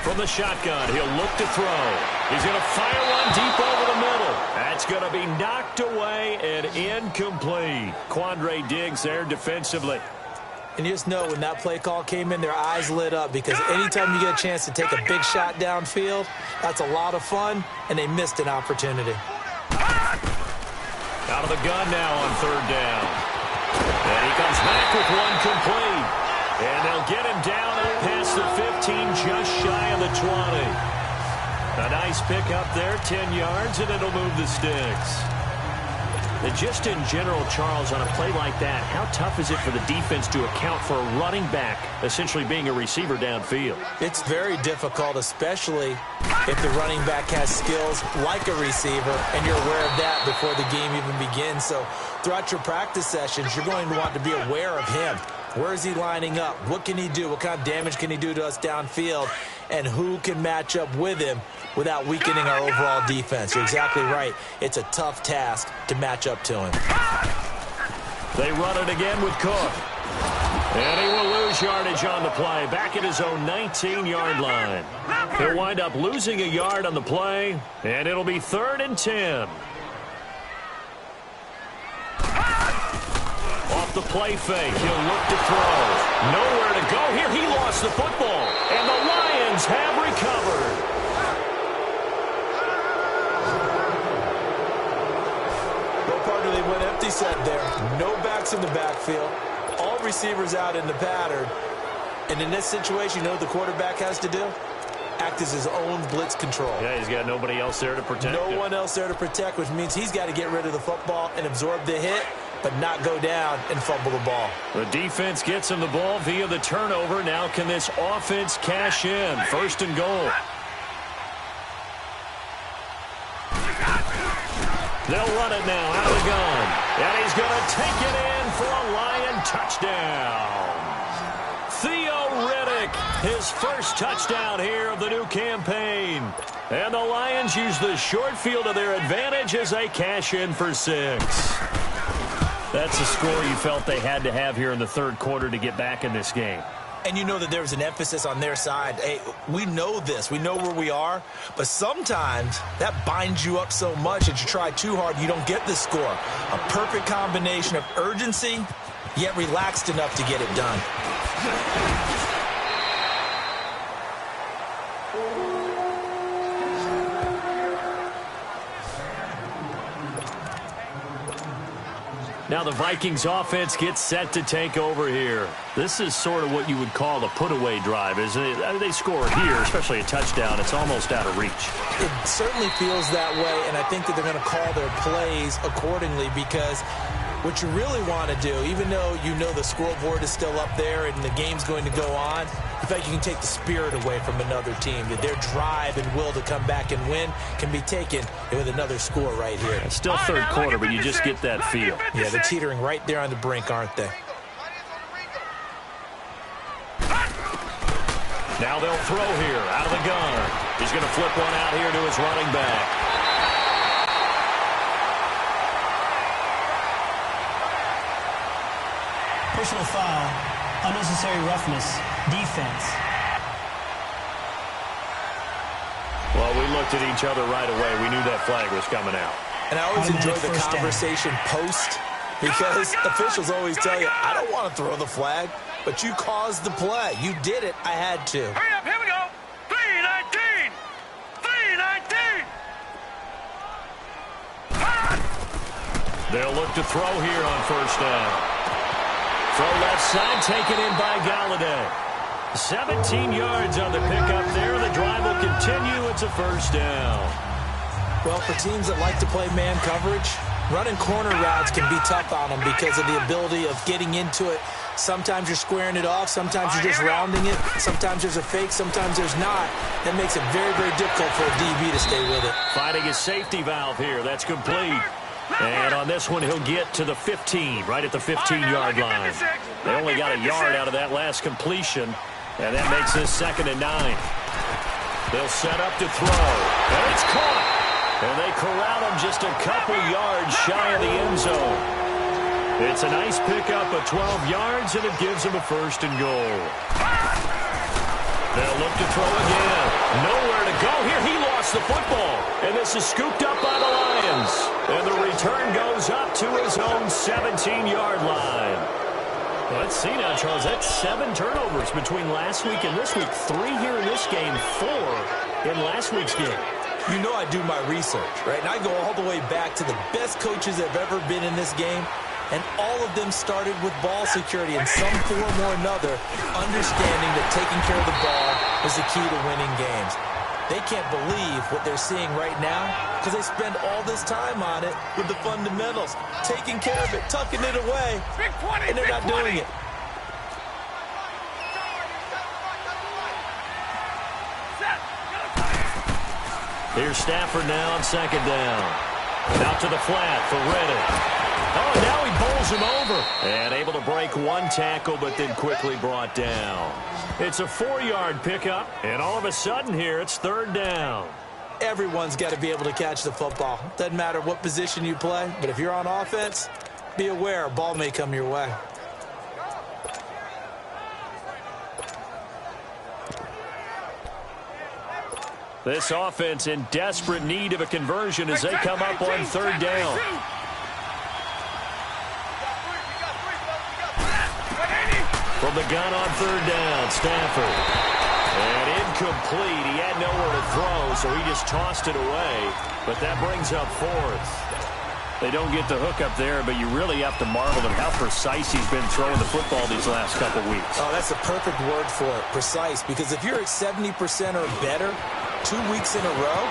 From the shotgun, he'll look to throw. He's going to fire one deep over the middle. That's going to be knocked away and incomplete. Quandre Diggs there defensively. And you just know when that play call came in, their eyes lit up, because anytime you get a chance to take a big shot downfield, that's a lot of fun, and they missed an opportunity. Out of the gun now on 3rd down. And he comes back with one complete. And they'll get him down past the 15, just shy of the 20. A nice pickup there, 10 yards, and it'll move the sticks. Just in general, Charles, on a play like that, how tough is it for the defense to account for a running back essentially being a receiver downfield? It's very difficult, especially if the running back has skills like a receiver, and you're aware of that before the game even begins. So throughout your practice sessions, you're going to want to be aware of him. Where is he lining up? What can he do? What kind of damage can he do to us downfield? And who can match up with him without weakening our overall defense? You're exactly right. It's a tough task to match up to him. They run it again with Cook. And he will lose yardage on the play. Back at his own 19-yard line. He'll wind up losing a yard on the play, and it'll be 3rd and 10. Off the play fake, he'll look to throw. Nowhere to go here. He lost the football, and the Lions have recovered. No partner, they went empty set there. No backs in the backfield. All receivers out in the pattern. And in this situation, you know what the quarterback has to do? Act as his own blitz control. Yeah, he's got nobody else there to protect him. No one else there to protect, which means he's got to get rid of the football and absorb the hit, but not go down and fumble the ball. The defense gets him the ball via the turnover. Now can this offense cash in? 1st and goal. They'll run it now out of the gun. And he's going to take it in for a Lion touchdown. Theo Riddick, his first touchdown here of the new campaign. And the Lions use the short field to their advantage as they cash in for 6. That's the score you felt they had to have here in the 3rd quarter to get back in this game. And you know that there was an emphasis on their side. Hey, we know this. We know where we are. But sometimes that binds you up so much that you try too hard, you don't get the score. A perfect combination of urgency, yet relaxed enough to get it done. Now the Vikings offense gets set to take over here. This is sort of what you would call a put-away drive, isn't it? They score here, especially a touchdown. It's almost out of reach. It certainly feels that way, and I think that they're going to call their plays accordingly, because what you really want to do, even though you know the scoreboard is still up there and the game's going to go on, in fact, you can take the spirit away from another team. That their drive and will to come back and win can be taken with another score right here. It's still 3rd quarter, but you just get that feel. Yeah, they're teetering right there on the brink, aren't they? Now they'll throw here out of the gun. He's going to flip one out here to his running back. Personal foul, unnecessary roughness, defense. Well, we looked at each other right away. We knew that flag was coming out. And I always enjoy the conversation post, because officials always tell you, I don't want to throw the flag, but you caused the play. You did it. I had to. Hurry up, here we go. 3-19. 3-19. They'll look to throw here on 1st down. From left side, taken in by Galladay. 17 yards on the pickup there. The drive will continue. It's a 1st down. Well, for teams that like to play man coverage, running corner routes can be tough on them because of the ability of getting into it. Sometimes you're squaring it off. Sometimes you're just rounding it. Sometimes there's a fake. Sometimes there's not. That makes it very, very difficult for a DB to stay with it. Finding a safety valve here. That's complete. And on this one, he'll get to the 15, right at the 15-yard line. They only got a yard out of that last completion, and that makes this 2nd and 9. They'll set up to throw, and it's caught. And they corral him just a couple yards shy of the end zone. It's a nice pickup of 12 yards, and it gives him a 1st and goal. They'll look to throw again. Nowhere to go here. He lost the football. And this is scooped up by the Lions. And the return goes up to his own 17-yard line. Let's see now, Charles. That's 7 turnovers between last week and this week. 3 here in this game, 4 in last week's game. You know I do my research, right? And I go all the way back to the best coaches that have ever been in this game. And all of them started with ball security in some form or another, understanding that taking care of the ball is the key to winning games. They can't believe what they're seeing right now because they spend all this time on it with the fundamentals, taking care of it, tucking it away, and they're not doing it. Here's Stafford now on 2nd down. Out to the flat for Reddick. Oh, now he bowls him over. And able to break 1 tackle, but then quickly brought down. It's a 4-yard pickup, and all of a sudden here, it's 3rd down. Everyone's got to be able to catch the football. Doesn't matter what position you play, but if you're on offense, be aware a ball may come your way. This offense in desperate need of a conversion as they come up on 3rd down. From the gun on 3rd down, Stafford. And incomplete. He had nowhere to throw, so he just tossed it away. But that brings up 4th. They don't get the hook up there, but you really have to marvel at how precise he's been throwing the football these last couple weeks. Oh, that's the perfect word for it, precise. Because if you're at 70% or better 2 weeks in a row,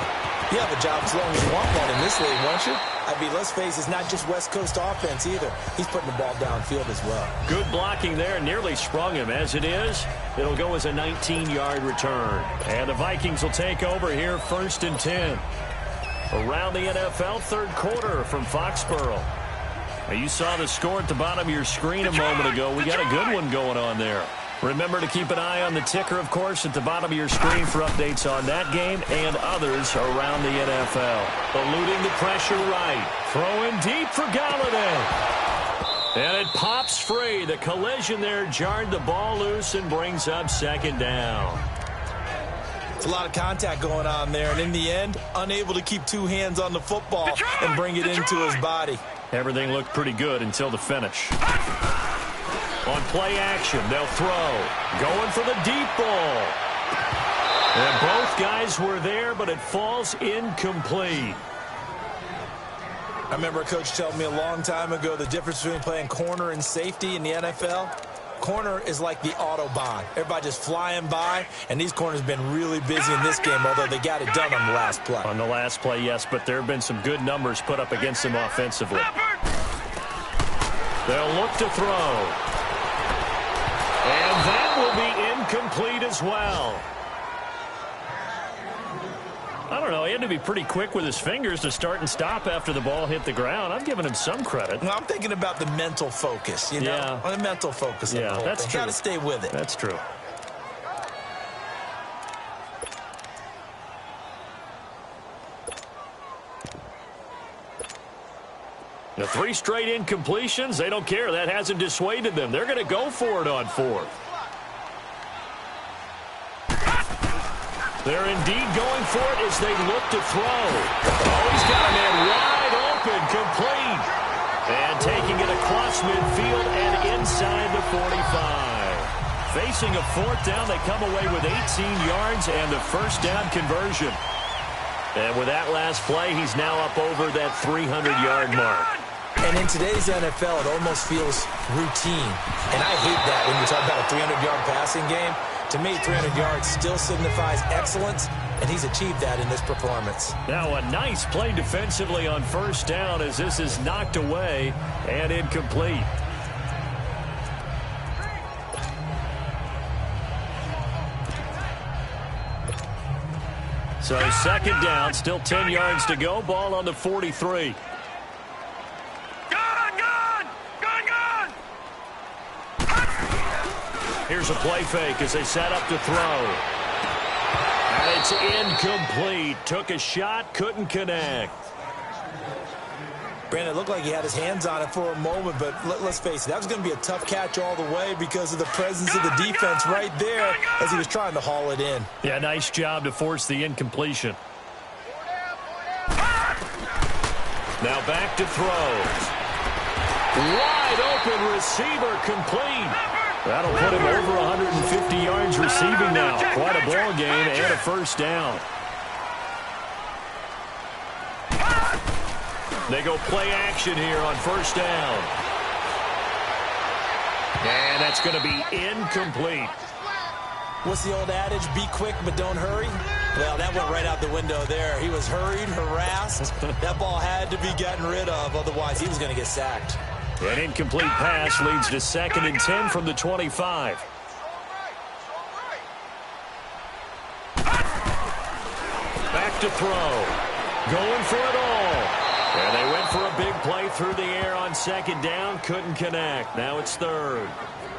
you have a job as long as you want one in this league, won't you? I mean, let's face it, it's not just West Coast offense either. He's putting the ball downfield as well. Good blocking there, nearly sprung him. As it is, it'll go as a 19-yard return. And the Vikings will take over here, 1st and 10. Around the NFL, 3rd quarter from Foxborough. Now, you saw the score at the bottom of your screen a moment ago. We got a good one going on there. Remember to keep an eye on the ticker, of course, at the bottom of your screen for updates on that game and others around the NFL. Eluding the pressure right. Throwing deep for Galladay. And it pops free. The collision there jarred the ball loose and brings up 2nd down. It's a lot of contact going on there, and in the end, unable to keep 2 hands on the football and bring it into his body. Everything looked pretty good until the finish. On play action, they'll throw. Going for the deep ball. And both guys were there, but it falls incomplete. I remember a coach telling me a long time ago the difference between playing corner and safety in the NFL. Corner is like the Autobahn. Everybody just flying by, and these corners have been really busy in this game, although they got it done on the last play. On the last play, yes, but there have been some good numbers put up against them offensively. They'll look to throw. And that will be incomplete as well. I don't know. He had to be pretty quick with his fingers to start and stop after the ball hit the ground. I'm giving him some credit. Well, I'm thinking about the mental focus, you know? Yeah. The mental focus of the whole that's thing. true. Got to stay with it. That's true. The 3 straight incompletions, they don't care. That hasn't dissuaded them. They're going to go for it on 4th. They're indeed going for it as they look to throw. Oh, he's got a man wide open, complete. And taking it across midfield and inside the 45. Facing a 4th down, they come away with 18 yards and the 1st down conversion. And with that last play, he's now up over that 300-yard mark. And in today's NFL, it almost feels routine. And I hate that when you talk about a 300-yard passing game. To me, 300 yards still signifies excellence, and he's achieved that in this performance. Now a nice play defensively on 1st down as this is knocked away and incomplete. So 2nd down, still 10 yards to go. Ball on the 43. Here's a play fake as they set up to throw. And it's incomplete. Took a shot, couldn't connect. Brandon, it looked like he had his hands on it for a moment, but let's face it, that was going to be a tough catch all the way because of the presence of the defense right there as he was trying to haul it in. Yeah, nice job to force the incompletion. Now back to throw. Wide open receiver complete. That'll put him over 150 yards receiving now. Quite a ball game and a first down. They go play action here on first down. And that's going to be incomplete. What's the old adage? Be quick, but don't hurry. Well, that went right out the window there. He was hurried, harassed. That ball had to be gotten rid of. Otherwise, he was going to get sacked. An incomplete pass leads to 2nd and 10 from the 25. Back to throw. Going for it all. And they went for a big play through the air on 2nd down. Couldn't connect. Now it's 3rd.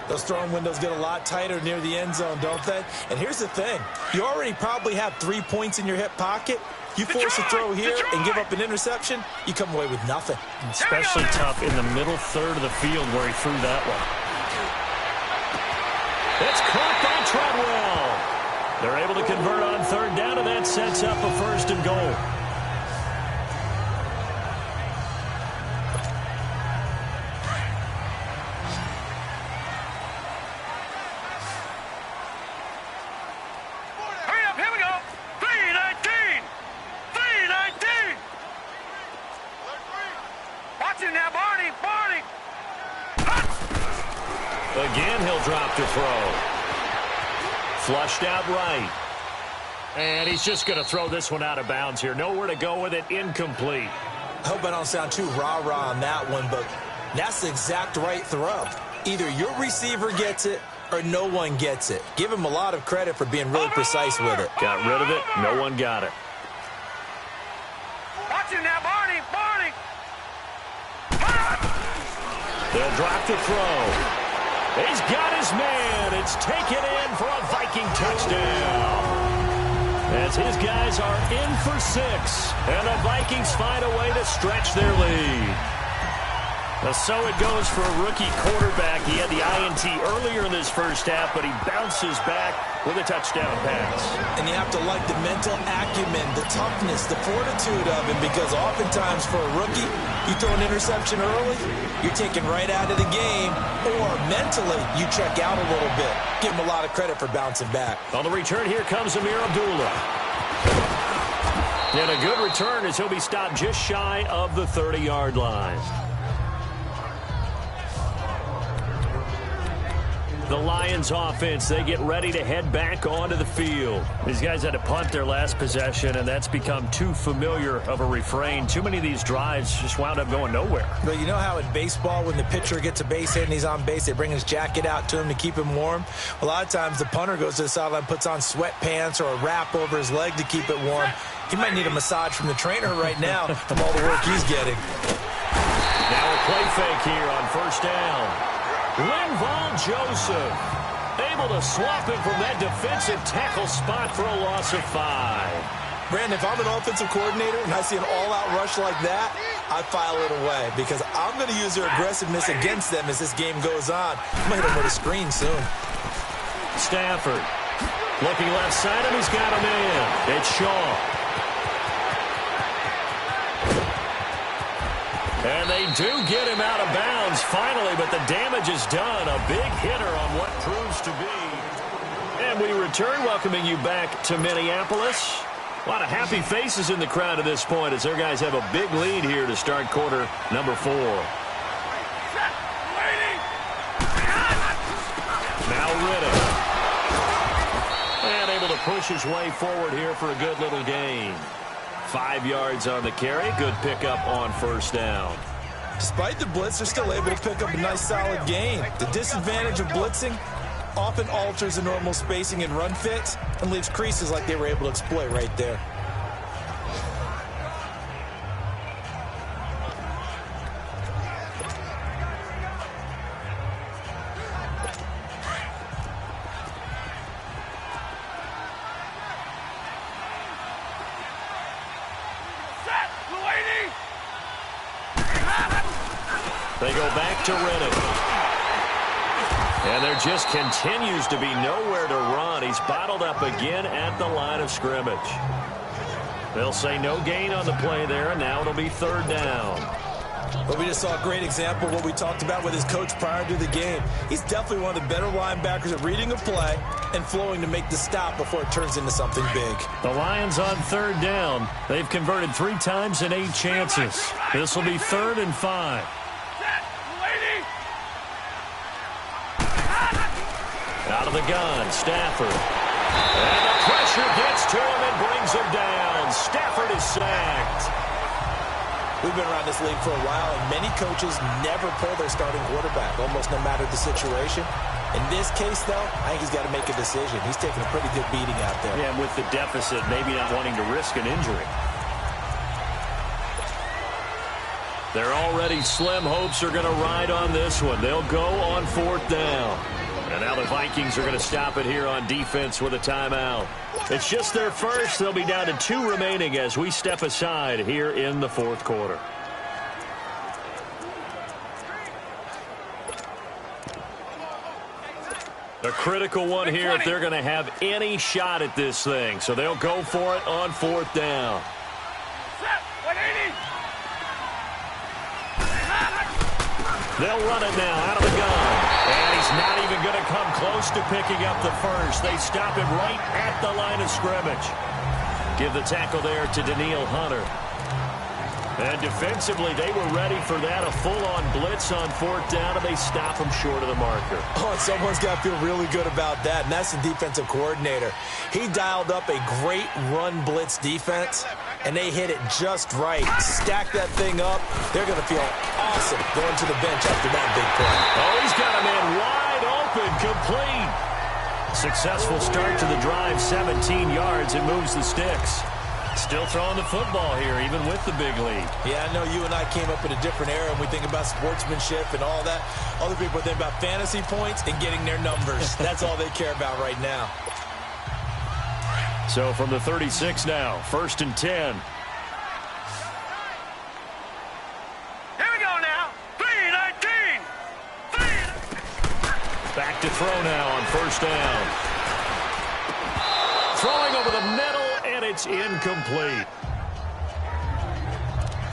Those throwing windows get a lot tighter near the end zone, don't they? And here's the thing. You already probably have 3 points in your hip pocket. You force a throw here and give up an interception, you come away with nothing. Especially tough in the middle 3rd of the field where he threw that one. It's caught by Treadwell. They're able to convert on 3rd down, and that sets up a 1st and goal. Again, he'll drop to throw. Flushed out right. And he's just going to throw this one out of bounds here. Nowhere to go with it. Incomplete. I hope I don't sound too rah-rah on that one, but that's the exact right throw. Either your receiver gets it or no one gets it. Give him a lot of credit for being really precise with it. Got rid of it. No one got it. Watch him now, Barney. Barney. They'll drop to throw. He's got his man. It's taken in for a Viking touchdown. As his guys are in for 6. And the Vikings find a way to stretch their lead. So it goes for a rookie quarterback. He had the INT earlier in this first half, but he bounces back with a touchdown pass. And you have to like the mental acumen, the toughness, the fortitude of him, because oftentimes for a rookie, you throw an interception early, you're taken right out of the game, or mentally, you check out a little bit. Give him a lot of credit for bouncing back. On the return, here comes Amir Abdullah. And a good return as he'll be stopped just shy of the 30-yard line. The Lions offense, they get ready to head back onto the field. These guys had to punt their last possession, and that's become too familiar of a refrain. Too many of these drives just wound up going nowhere. But you know how in baseball, when the pitcher gets a base hit and he's on base, they bring his jacket out to him to keep him warm? A lot of times the punter goes to the sideline, puts on sweatpants or a wrap over his leg to keep it warm. He might need a massage from the trainer right now from all the work he's getting. Now a play fake here on first down. Linval Joseph able to swap him from that defensive tackle spot for a loss of 5. Brandon, if I'm an offensive coordinator and I see an all-out rush like that, I file it away because I'm going to use their aggressiveness against them as this game goes on. I'm going to hit him with a screen soon. Stafford looking left side, and he's got him in. It's Shaw. And they do get him out of bounds finally, but the damage is done. A big hitter on what proves to be. And we return, welcoming you back to Minneapolis. A lot of happy faces in the crowd at this point as their guys have a big lead here to start quarter number 4. Now Riddick. And able to push his way forward here for a good little gain. 5 yards on the carry. Good pickup on first down. Despite the blitz, they're still able to pick up a nice solid gain. The disadvantage of blitzing often alters the normal spacing and run fits and leaves creases like they were able to exploit right there. They go back to Rennick. And there just continues to be nowhere to run. He's bottled up again at the line of scrimmage. They'll say no gain on the play there, and now it'll be third down. Well, we just saw a great example of what we talked about with his coach prior to the game. He's definitely one of the better linebackers at reading a play and flowing to make the stop before it turns into something big. The Lions on third down. They've converted 3 times in 8 chances. This will be 3rd and 5. Out of the gun, Stafford. And the pressure gets to him and brings him down. Stafford is sacked. We've been around this league for a while, and many coaches never pull their starting quarterback, almost no matter the situation. In this case, though, I think he's got to make a decision. He's taking a pretty good beating out there. Yeah, and with the deficit, maybe not wanting to risk an injury. Their already slim hopes are going to ride on this one. They'll go on 4th down. And now the Vikings are going to stop it here on defense with a timeout. It's just their first. They'll be down to 2 remaining as we step aside here in the 4th quarter. A critical one here if they're going to have any shot at this thing. So they'll go for it on 4th down. They'll run it now out of the gun. And he's not even going to come close to picking up the first. They stop him right at the line of scrimmage. Give the tackle there to Daniil Hunter. And defensively, they were ready for that. A full-on blitz on 4th down, and they stop him short of the marker. Oh, and someone's got to feel really good about that, and that's the defensive coordinator. He dialed up a great run blitz defense, and they hit it just right. Stack that thing up. They're going to feel awesome going to the bench after that big play. Oh, he's got a man wide open, complete. Successful start to the drive, 17 yards. It moves the sticks. Still throwing the football here, even with the big lead. Yeah, I know you and I came up in a different era, and we think about sportsmanship and all that. Other people think about fantasy points and getting their numbers. That's all they care about right now. So from the 36 now, 1st and 10. Here we go now. 3-19. Back to throw now on 1st down. Throwing over the middle, and it's incomplete.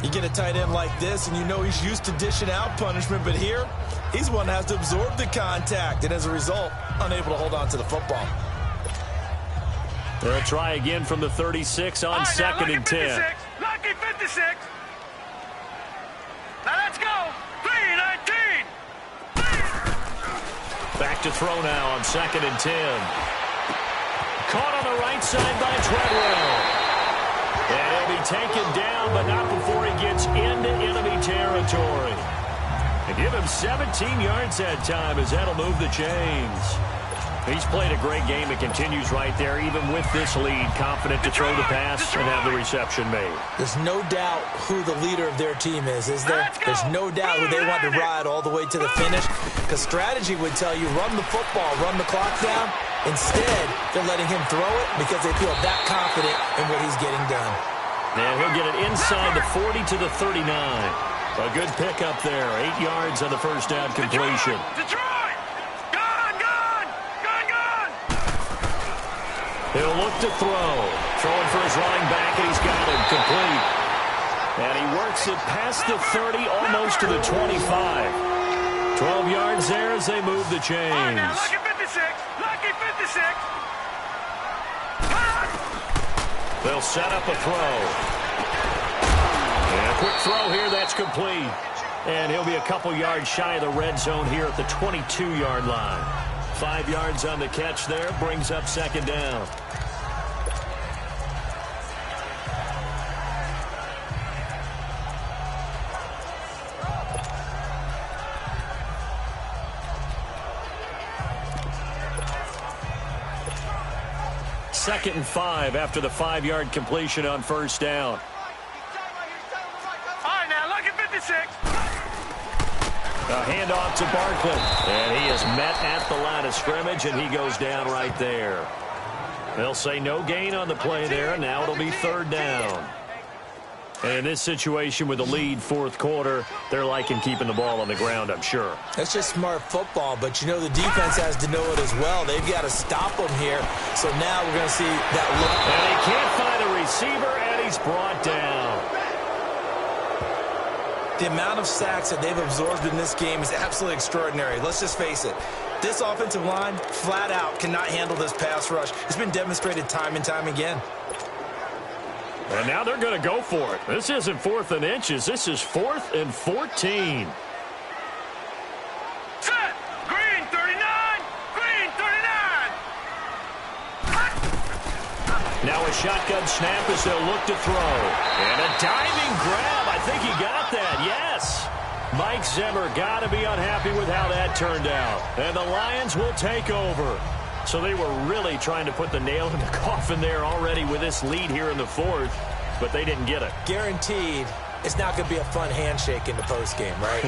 You get a tight end like this, and you know he's used to dishing out punishment, but here, he's one that has to absorb the contact, and as a result, unable to hold on to the football. They'll try again from the 36 on 2nd and 10. Lucky 56. Now let's go. 3-19. Back to throw now on 2nd and 10. Caught on the right side by Treadwell. And he'll be taken down, but not before he gets into enemy territory. And give him 17 yards that time as that'll move the chains. He's played a great game. It continues right there, even with this lead, confident to throw the pass and have the reception made. There's no doubt who the leader of their team is there? There's no doubt who they want to ride all the way to the finish, because strategy would tell you run the football, run the clock down. Instead, they're letting him throw it because they feel that confident in what he's getting done. Now he'll get it inside the 40 to the 39. A good pickup there, 8 yards on the 1st down completion. Detroit! He'll look to throw. Throwing for his running back, and he's got him complete. And he works it past the 30, almost to the 25. 12 yards there as they move the chains. All right, now, lucky 56. Lucky 56. They'll set up a throw. And a quick throw here, that's complete. And he'll be a couple yards shy of the red zone here at the 22-yard line. 5 yards on the catch there, brings up 2nd down. Second and 5 after the 5-yard completion on 1st down. All right, now, lucky 56. A handoff to Barkley. And he is met at the line of scrimmage, and he goes down right there. They'll say no gain on the play there. Now it'll be 3rd down. And in this situation with the lead, fourth quarter, they're liking keeping the ball on the ground, I'm sure. That's just smart football, but you know the defense has to know it as well. They've got to stop them here. So now we're going to see that look. And he can't find a receiver, and he's brought down. The amount of sacks that they've absorbed in this game is absolutely extraordinary. Let's just face it. This offensive line, flat out, cannot handle this pass rush. It's been demonstrated time and time again. And now they're going to go for it. This isn't 4th and inches. This is 4th and 14. Set. Green 39. Green 39. Now a shotgun snap as they'll look to throw. And a diving grab. I think he got that. Yes. Mike Zimmer got to be unhappy with how that turned out. And the Lions will take over. So they were really trying to put the nail in the coffin there already with this lead here in the fourth, but they didn't get it. Guaranteed it's not going to be a fun handshake in the postgame, right?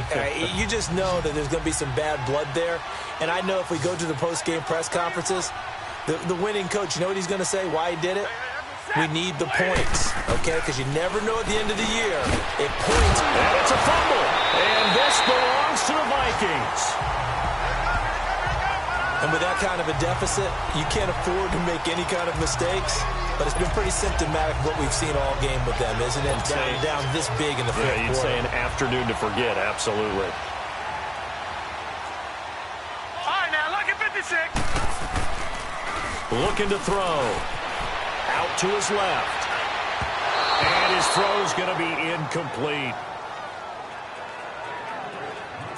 You just know that there's going to be some bad blood there. And I know if we go to the postgame press conferences, the winning coach, you know what he's going to say, why he did it? We need the points, okay? Because you never know at the end of the year if points. And it's a fumble. And this belongs to the Vikings. And with that kind of a deficit, you can't afford to make any kind of mistakes. But it's been pretty symptomatic of what we've seen all game with them, isn't it? Down this big in the fourth quarter. You'd say an afternoon to forget, absolutely. All right, now, look at 56. Looking to throw. Out to his left. And his throw's going to be incomplete.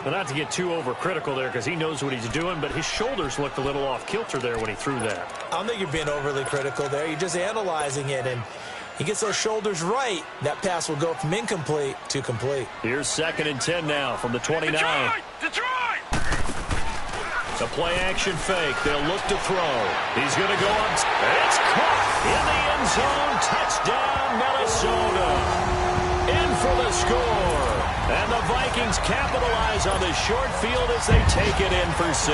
Well, not to get too overcritical there because he knows what he's doing, but his shoulders looked a little off kilter there when he threw that. I don't think you're being overly critical there. You're just analyzing it, and he gets those shoulders right. That pass will go from incomplete to complete. Here's 2nd and 10 now from the 29. Detroit! The play-action fake. They'll look to throw. He's going to go up. It's caught in the end zone. Touchdown, Minnesota. In for the score. And the Vikings capitalize on the short field as they take it in for 6.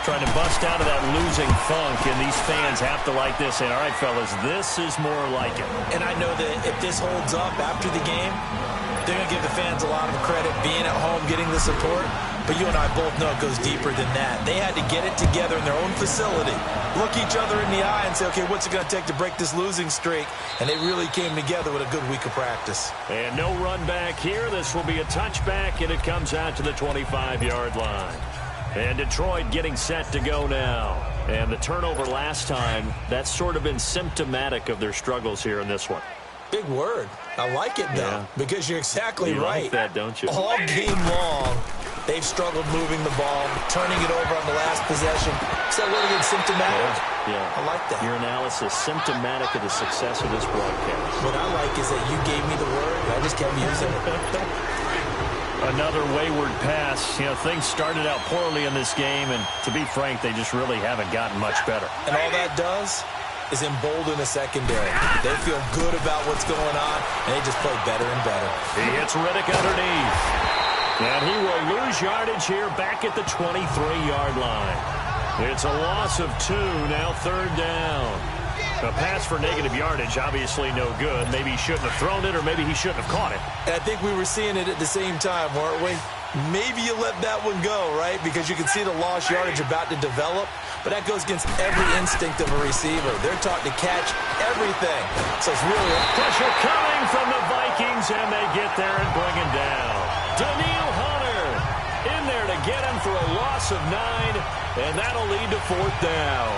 Trying to bust out of that losing funk, and these fans have to like this. And all right, fellas, this is more like it. And I know that if this holds up after the game, they're going to give the fans a lot of credit being at home, getting the support. But you and I both know it goes deeper than that. They had to get it together in their own facility, look each other in the eye and say, okay, what's it going to take to break this losing streak? And they really came together with a good week of practice. And no run back here. This will be a touchback, and it comes out to the 25-yard line. And Detroit getting set to go now. And the turnover last time, that's sort of been symptomatic of their struggles here in this one. Big word. I like it, though, because you're exactly right. You like that, don't you? All game long, they've struggled moving the ball, turning it over on the last possession. Is that really good symptomatic? Yeah. I like that. Your analysis, symptomatic of the success of this broadcast. What I like is that you gave me the word, and I just kept using it. Another wayward pass. You know, things started out poorly in this game, and to be frank, they just really haven't gotten much better. And all that does is embolden the secondary. They feel good about what's going on, and they just play better and better. He hits Riddick underneath. And he will lose yardage here back at the 23-yard line. It's a loss of 2, now 3rd down. A pass for negative yardage, obviously no good. Maybe he shouldn't have thrown it, or maybe he shouldn't have caught it. And I think we were seeing it at the same time, weren't we? Maybe you let that one go, right? Because you can see the lost yardage about to develop. But that goes against every instinct of a receiver. They're taught to catch everything. So it's really pressure coming from the Vikings, and they get there and bring him down. Daniil Hunter in there to get him for a loss of 9, and that'll lead to 4th down.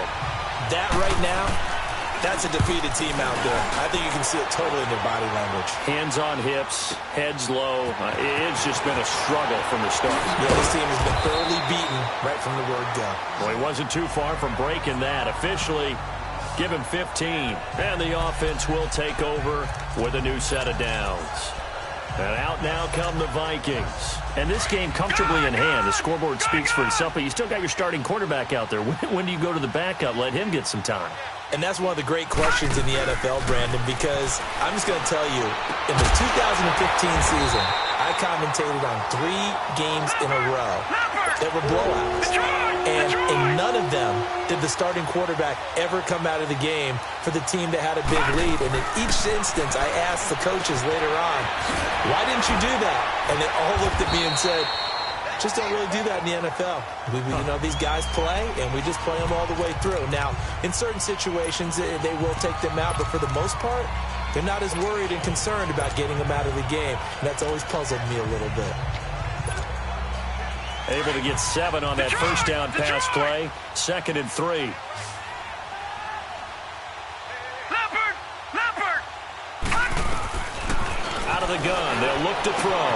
That right now, that's a defeated team out there. I think you can see it totally in their body language. Hands on hips, heads low. It's just been a struggle from the start. Yeah, this team has been thoroughly beaten right from the word go. Well, he wasn't too far from breaking that. Officially, give him 15. And the offense will take over with a new set of downs. And out now come the Vikings. And this game comfortably in hand. The scoreboard speaks for itself, but you still got your starting quarterback out there. When do you go to the backup? Let him get some time. And that's one of the great questions in the NFL, Brandon, because I'm just going to tell you, in the 2015 season, I I commentated on 3 games in a row that were blowouts. And in none of them did the starting quarterback ever come out of the game for the team that had a big lead. And in each instance, I asked the coaches later on, why didn't you do that? And they all looked at me and said, just don't really do that in the NFL. You know, these guys play, and we just play them all the way through. Now, in certain situations, they will take them out, but for the most part, they're not as worried and concerned about getting them out of the game. And that's always puzzled me a little bit. Able to get 7 on that first down pass play. 2nd and 3. Out of the gun. They'll look to throw.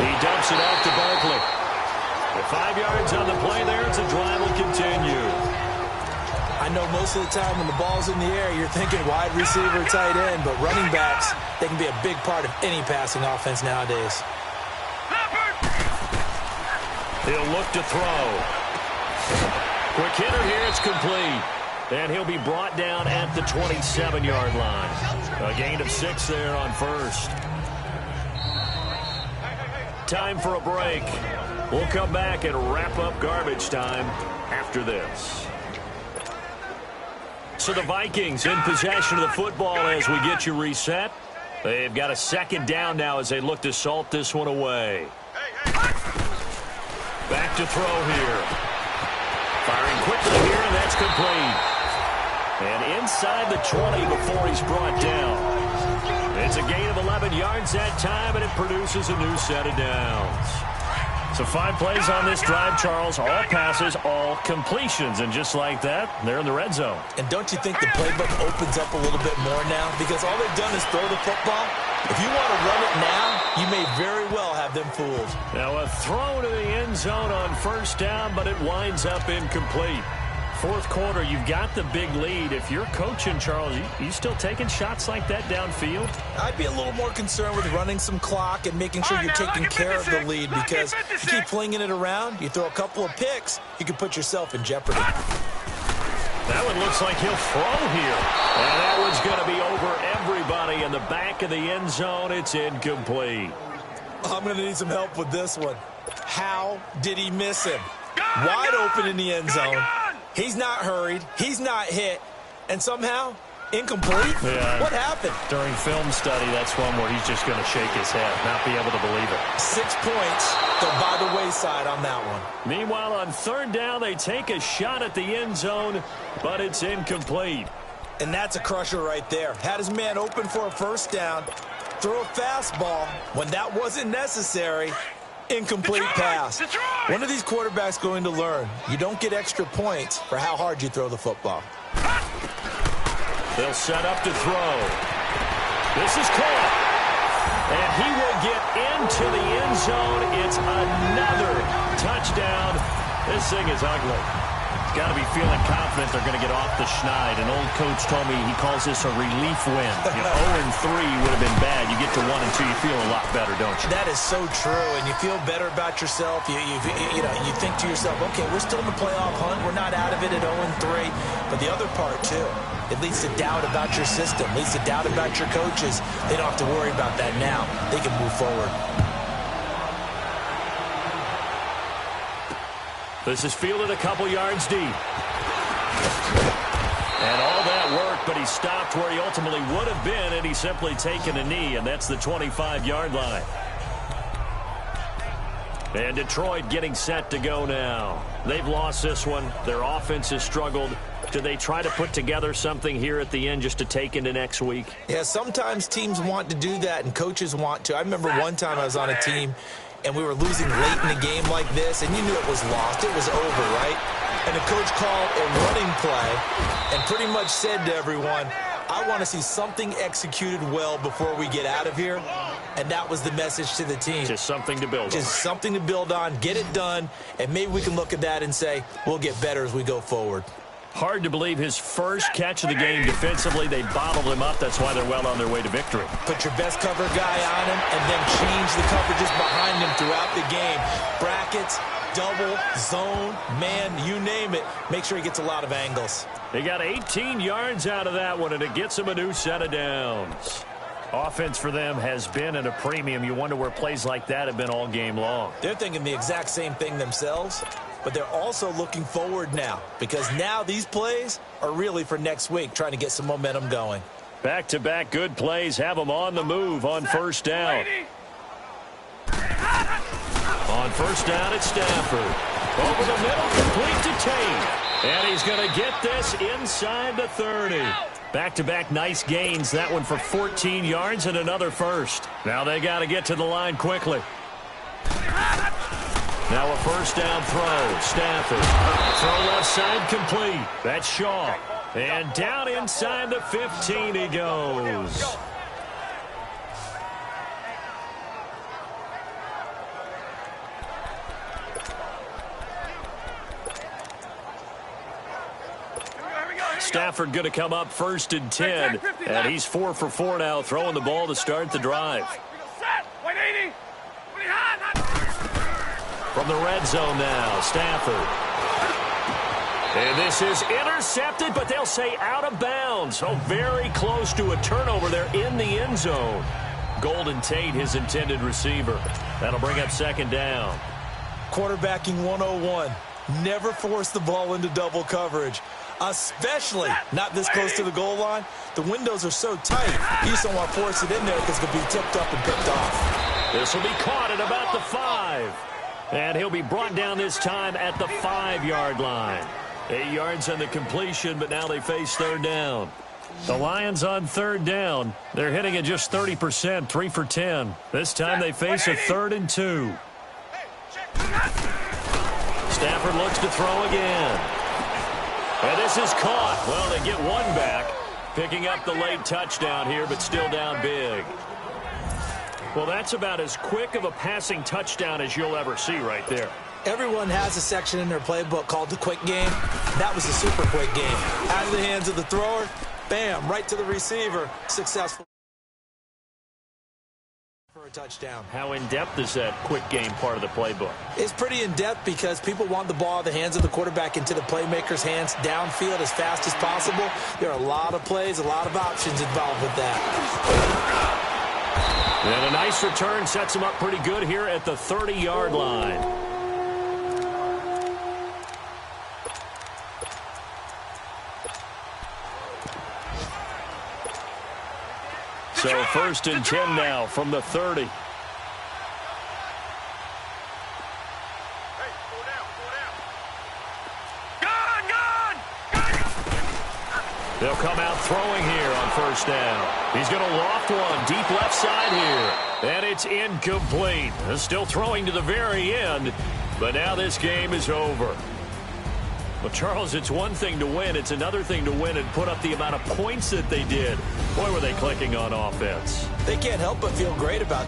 He dumps it off to Barkley. With 5 yards on the play there, it's a drive will continue. I know most of the time when the ball's in the air, you're thinking wide receiver, tight end, but running backs, they can be a big part of any passing offense nowadays. He'll look to throw. Quick hitter here, it's complete. And he'll be brought down at the 27-yard line. A gain of 6 there on first. Time for a break. We'll come back and wrap up garbage time after this. So the Vikings in possession of the football as we get you reset. They've got a 2nd down now as they look to salt this one away. Back to throw here. Firing quickly here, and that's complete. And inside the 20 before he's brought down. It's a gain of 11 yards that time, and it produces a new set of downs. So 5 plays on this drive, Charles. All passes, all completions. And just like that, they're in the red zone. And don't you think the playbook opens up a little bit more now? Because all they've done is throw the football. If you want to run it now, you may very well have them fooled. Now a throw to the end zone on first down, but it winds up incomplete. 4th quarter, you've got the big lead. If you're coaching, Charles, you still taking shots like that downfield? I'd be a little more concerned with running some clock and making sure you're taking care of the lead, because if you keep flinging it around, you throw a couple of picks, you can put yourself in jeopardy. That one looks like he'll throw here. And that one's going to be over everybody in the back of the end zone. It's incomplete. I'm going to need some help with this one. How did he miss him? Wide open in the end zone. He's not hurried. He's not hit. And somehow, incomplete? Yeah. What happened? During film study, that's one where he's just going to shake his head, not be able to believe it. 6 points go by the wayside on that one. Meanwhile, on 3rd down, they take a shot at the end zone, but it's incomplete. And that's a crusher right there. Had his man open for a first down, threw a fastball when that wasn't necessary. Incomplete pass. One of these quarterbacks going to learn, you don't get extra points for how hard you throw the football. They'll set up to throw. This is caught. And he will get into the end zone. It's another touchdown. This thing is ugly. He's got to be feeling confident they're going to get off the schneid. An old coach told me he calls this a relief win. 0-3 would have been bad. You get to 1-2, you feel a lot better, don't you? That is so true, and you feel better about yourself. You think to yourself, okay, we're still in the playoff hunt. We're not out of it at 0-3. But the other part, too, it leads to doubt about your system, leads to doubt about your coaches. They don't have to worry about that now. They can move forward. This is fielded a couple yards deep. And all that work, but he stopped where he ultimately would have been, and he's simply taken a knee, and that's the 25-yard line. And Detroit getting set to go now. They've lost this one. Their offense has struggled. Do they try to put together something here at the end just to take into next week? Yeah, sometimes teams want to do that, and coaches want to. I remember one time I was on a team, and we were losing late in a game like this, and you knew it was lost. It was over, right? And the coach called a running play and pretty much said to everyone, I want to see something executed well before we get out of here. And that was the message to the team. Just something to build on. Just something to build on, get it done, and maybe we can look at that and say, we'll get better as we go forward. Hard to believe his first catch of the game defensively. They bottled him up. That's why they're well on their way to victory. Put your best cover guy on him and then change the coverages behind him throughout the game. Brackets, double, zone, man, you name it. Make sure he gets a lot of angles. They got 18 yards out of that one, and it gets him a new set of downs. Offense for them has been at a premium. You wonder where plays like that have been all game long. They're thinking the exact same thing themselves, but they're also looking forward now because now these plays are really for next week, trying to get some momentum going. Back-to-back good plays have them on the move on first down. On first down, it's Stafford. Over the middle, complete to Tate. And he's going to get this inside the 30. Back-to-back nice gains. That one for 14 yards and another first. Now they got to get to the line quickly. Now a first down throw. Stafford. Throw left side complete. That's Shaw. And down inside the 15 he goes. Stafford going to come up first and 10, and he's 4 for 4 now, throwing the ball to start the drive. From the red zone now, Stafford. And this is intercepted, but they'll say out of bounds. So very close to a turnover there in the end zone. Golden Tate, his intended receiver. That'll bring up second down. Quarterbacking 101. Never force the ball into double coverage, especially not this close to the goal line. The windows are so tight, you just don't want to force it in there because it'll be tipped up and picked off. This will be caught at about the 5. And he'll be brought down this time at the 5-yard line. 8 yards on the completion, but now they face third down. The Lions on third down. They're hitting at just 30%, 3 for 10. This time they face a 3rd and 2. Stafford looks to throw again. And this is caught. Well, they get one back, picking up the late touchdown here, but still down big. Well, that's about as quick of a passing touchdown as you'll ever see right there. Everyone has a section in their playbook called the quick game. That was a super quick game. Out of the hands of the thrower, bam, right to the receiver. Successful for a touchdown. How in-depth is that quick game part of the playbook? It's pretty in-depth because people want the ball out of the hands of the quarterback into the playmaker's hands downfield as fast as possible. There are a lot of plays, a lot of options involved with that. And a nice return sets him up pretty good here at the 30-yard line. So first and 10 now from the 30. They'll come out throwing here on first down. He's going to loft one deep left side here. And it's incomplete. Still throwing to the very end. But now this game is over. Well, Charles, it's one thing to win. It's another thing to win and put up the amount of points that they did. Boy, were they clicking on offense. They can't help but feel great about